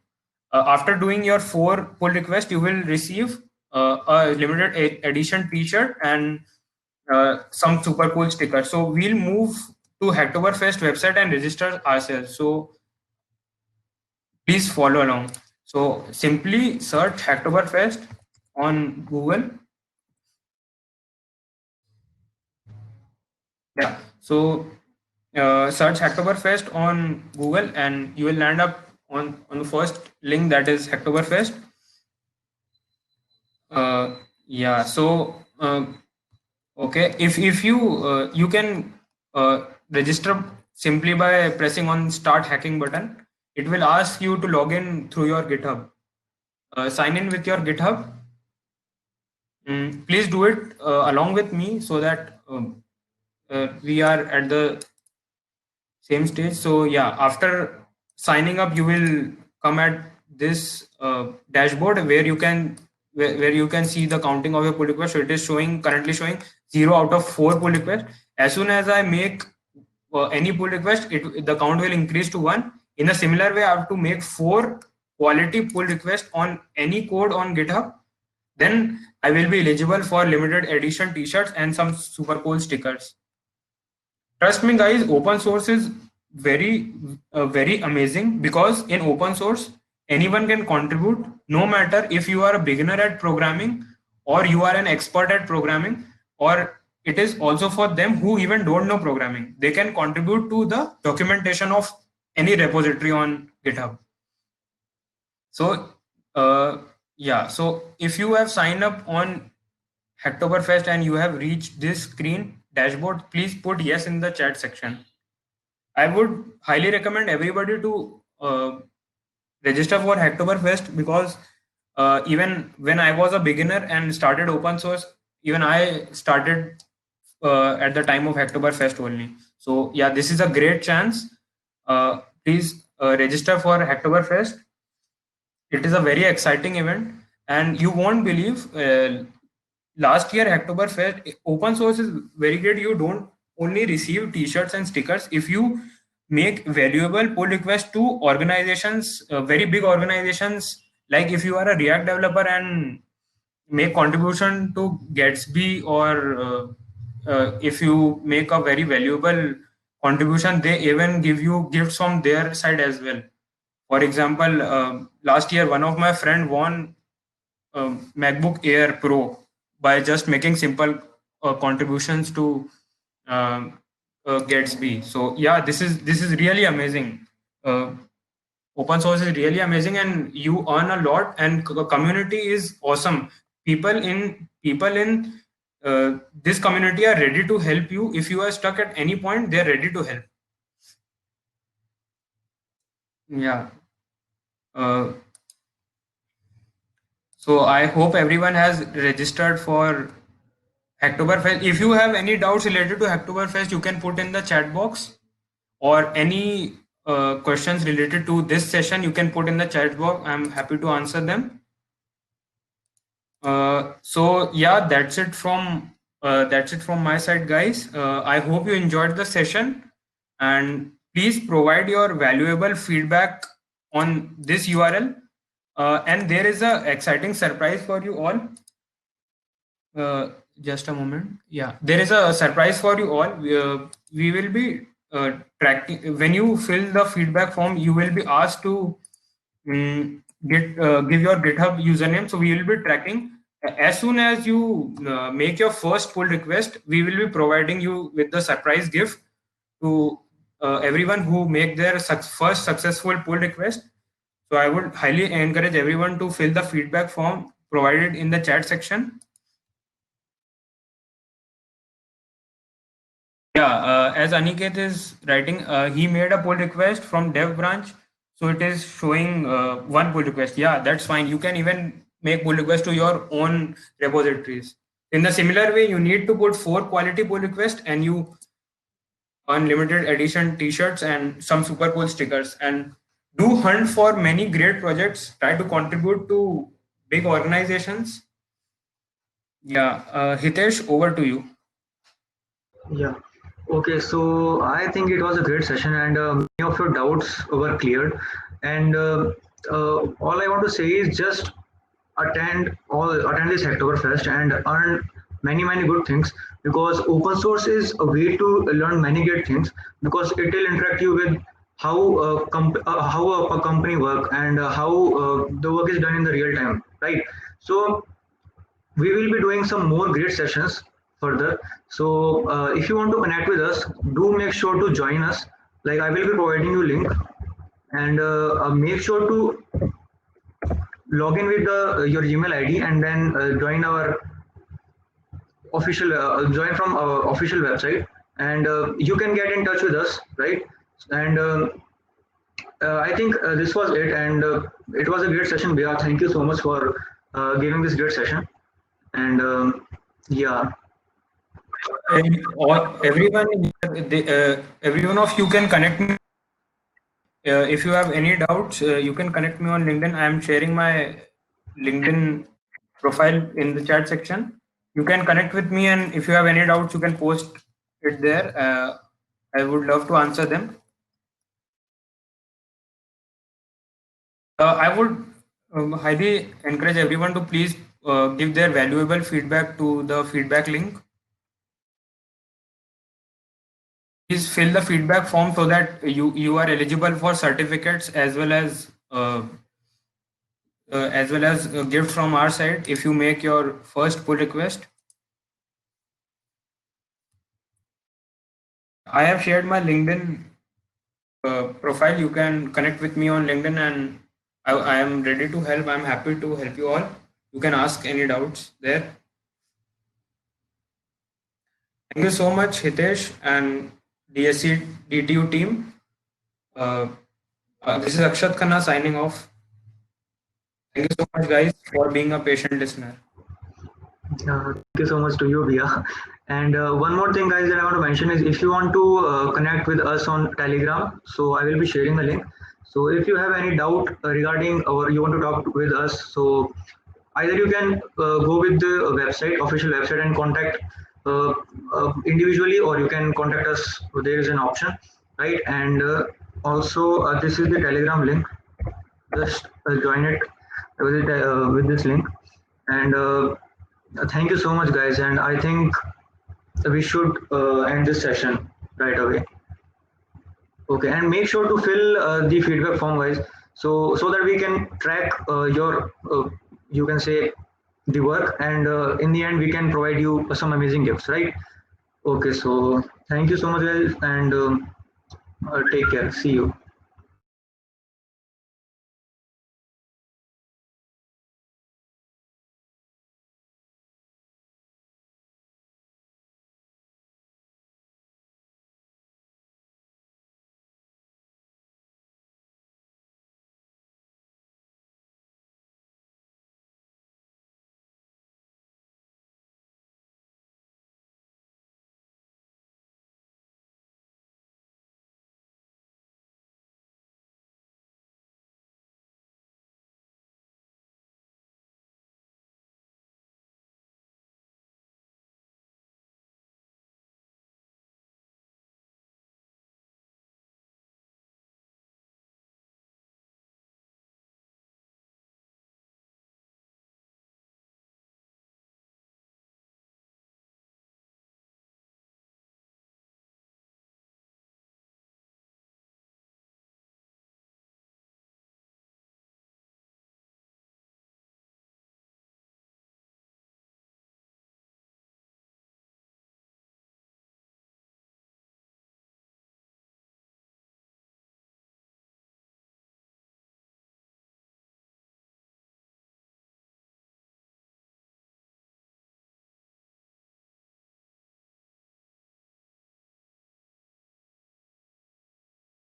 S2: after doing your 4 pull requests, you will receive a limited edition t-shirt and some super cool stickers. So we'll move to Hacktoberfest website and register ourselves. So please follow along. So simply search Hacktoberfest on Google. Yeah. So search Hacktoberfest on Google and you will land up on the first link, that is Hacktoberfest. Yeah. So okay, if you you can register simply by pressing on Start Hacking button. It will ask you to log in through your GitHub. Sign in with your GitHub. Please do it along with me so that we are at the same stage. So yeah, after signing up, you will come at this dashboard where you can see the counting of your pull request. So it is currently showing 0 out of 4 pull requests. As soon as I make any pull request, the count will increase to 1. In a similar way, I have to make 4 quality pull requests on any code on GitHub. Then I will be eligible for limited edition t-shirts and some super cool stickers. Trust me guys, open source is very amazing, because in open source anyone can contribute, no matter if you are a beginner at programming or you are an expert at programming, or it is also for them who even don't know programming. They can contribute to the documentation of any repository on GitHub. So yeah, so if you have signed up on Hacktoberfest and you have reached this screen dashboard, please put yes in the chat section. I would highly recommend everybody to register for Hacktoberfest, because even when I was a beginner and started open source, even I started at the time of Hacktoberfest only. So yeah, this is a great chance. Please register for Hacktoberfest. It is a very exciting event, and you won't believe, last year Hacktoberfest, open source is very great. You don't only receive t-shirts and stickers. If you make valuable pull requests to organizations, very big organizations Like if you are a React developer and make contribution to Gatsby, or if you make a very valuable contribution, they even give you gifts from their side as well. For example, last year one of my friend won MacBook Air Pro by just making simple contributions to Gatsby. So yeah, this is really amazing. Uh, Open source is really amazing, and you earn a lot. And community is awesome. People in this community are ready to help you. If you are stuck at any point, they are ready to help. Yeah. Uh, so I hope everyone has registered for Hacktoberfest. If you have any doubts related to Hacktoberfest, you can put in the chat box, or any questions related to this session, you can put in the chat box. I'm happy to answer them. So yeah, that's it from my side, guys. I hope you enjoyed the session, and please provide your valuable feedback on this URL. And there is a exciting surprise for you all. Just a moment. Yeah, there is a surprise for you all. We will be tracking. When you fill the feedback form, you will be asked to give your GitHub username. So we will be tracking. As soon as you make your first pull request, we will be providing you with the surprise gift to everyone who make their first successful pull request. So I would highly encourage everyone to fill the feedback form provided in the chat section. Yeah, as Aniket is writing, he made a pull request from dev branch. So it is showing one pull request. Yeah, that's fine. You can even make pull request to your own repositories. In the similar way, you need to put 4 quality pull requests, and you earn limited edition t-shirts and some super cool stickers. And do hunt for many great projects. Try to contribute to big organizations. Yeah, Hitesh, over to you.
S3: Yeah. Okay, so I think it was a great session, and many of your doubts were cleared. And all I want to say is just attend this Hacktoberfest and earn many good things, because open source is a way to learn many great things, because it will interact you with how a company work, and how the work is done in the real time, right? So we will be doing some more great sessions further. So if you want to connect with us, do make sure to join us. Like, I will be providing you link, and make sure to log in with your Gmail ID, and then join from our official website, and you can get in touch with us, right? And I think this was it, and it was a great session, Bia. Thank you so much for giving this great session. And yeah.
S2: Everyone of you can connect me. If you have any doubts, you can connect me on LinkedIn. I am sharing my LinkedIn profile in the chat section. You can connect with me, and if you have any doubts, you can post it there. I would love to answer them. I would highly encourage everyone to please give their valuable feedback to the feedback link. Please fill the feedback form so that you are eligible for certificates, as well as a gift from our side if you make your first pull request. I have shared my LinkedIn profile. You can connect with me on LinkedIn, and I am ready to help. I'm happy to help you all. You can ask any doubts there. Thank you so much, Hitesh and DSC DTU team. This is Akshat Khanna signing off. Thank you so much, guys, for being a patient listener.
S3: Thank you so much to you, Bia. And one more thing, guys, that I want to mention is, if you want to connect with us on Telegram, so I will be sharing the link. So if you have any doubt regarding, or you want to talk with us, so either you can go with the official website, and contact individually, or you can contact us. There is an option, right? And also, this is the Telegram link. Just join it. with this link. And thank you so much, guys. And I think we should end this session right away. Okay, and make sure to fill the feedback form, guys, so that we can track your you can say the work, and in the end we can provide you some amazing gifts, right? Okay, so thank you so much, guys, and take care. See you.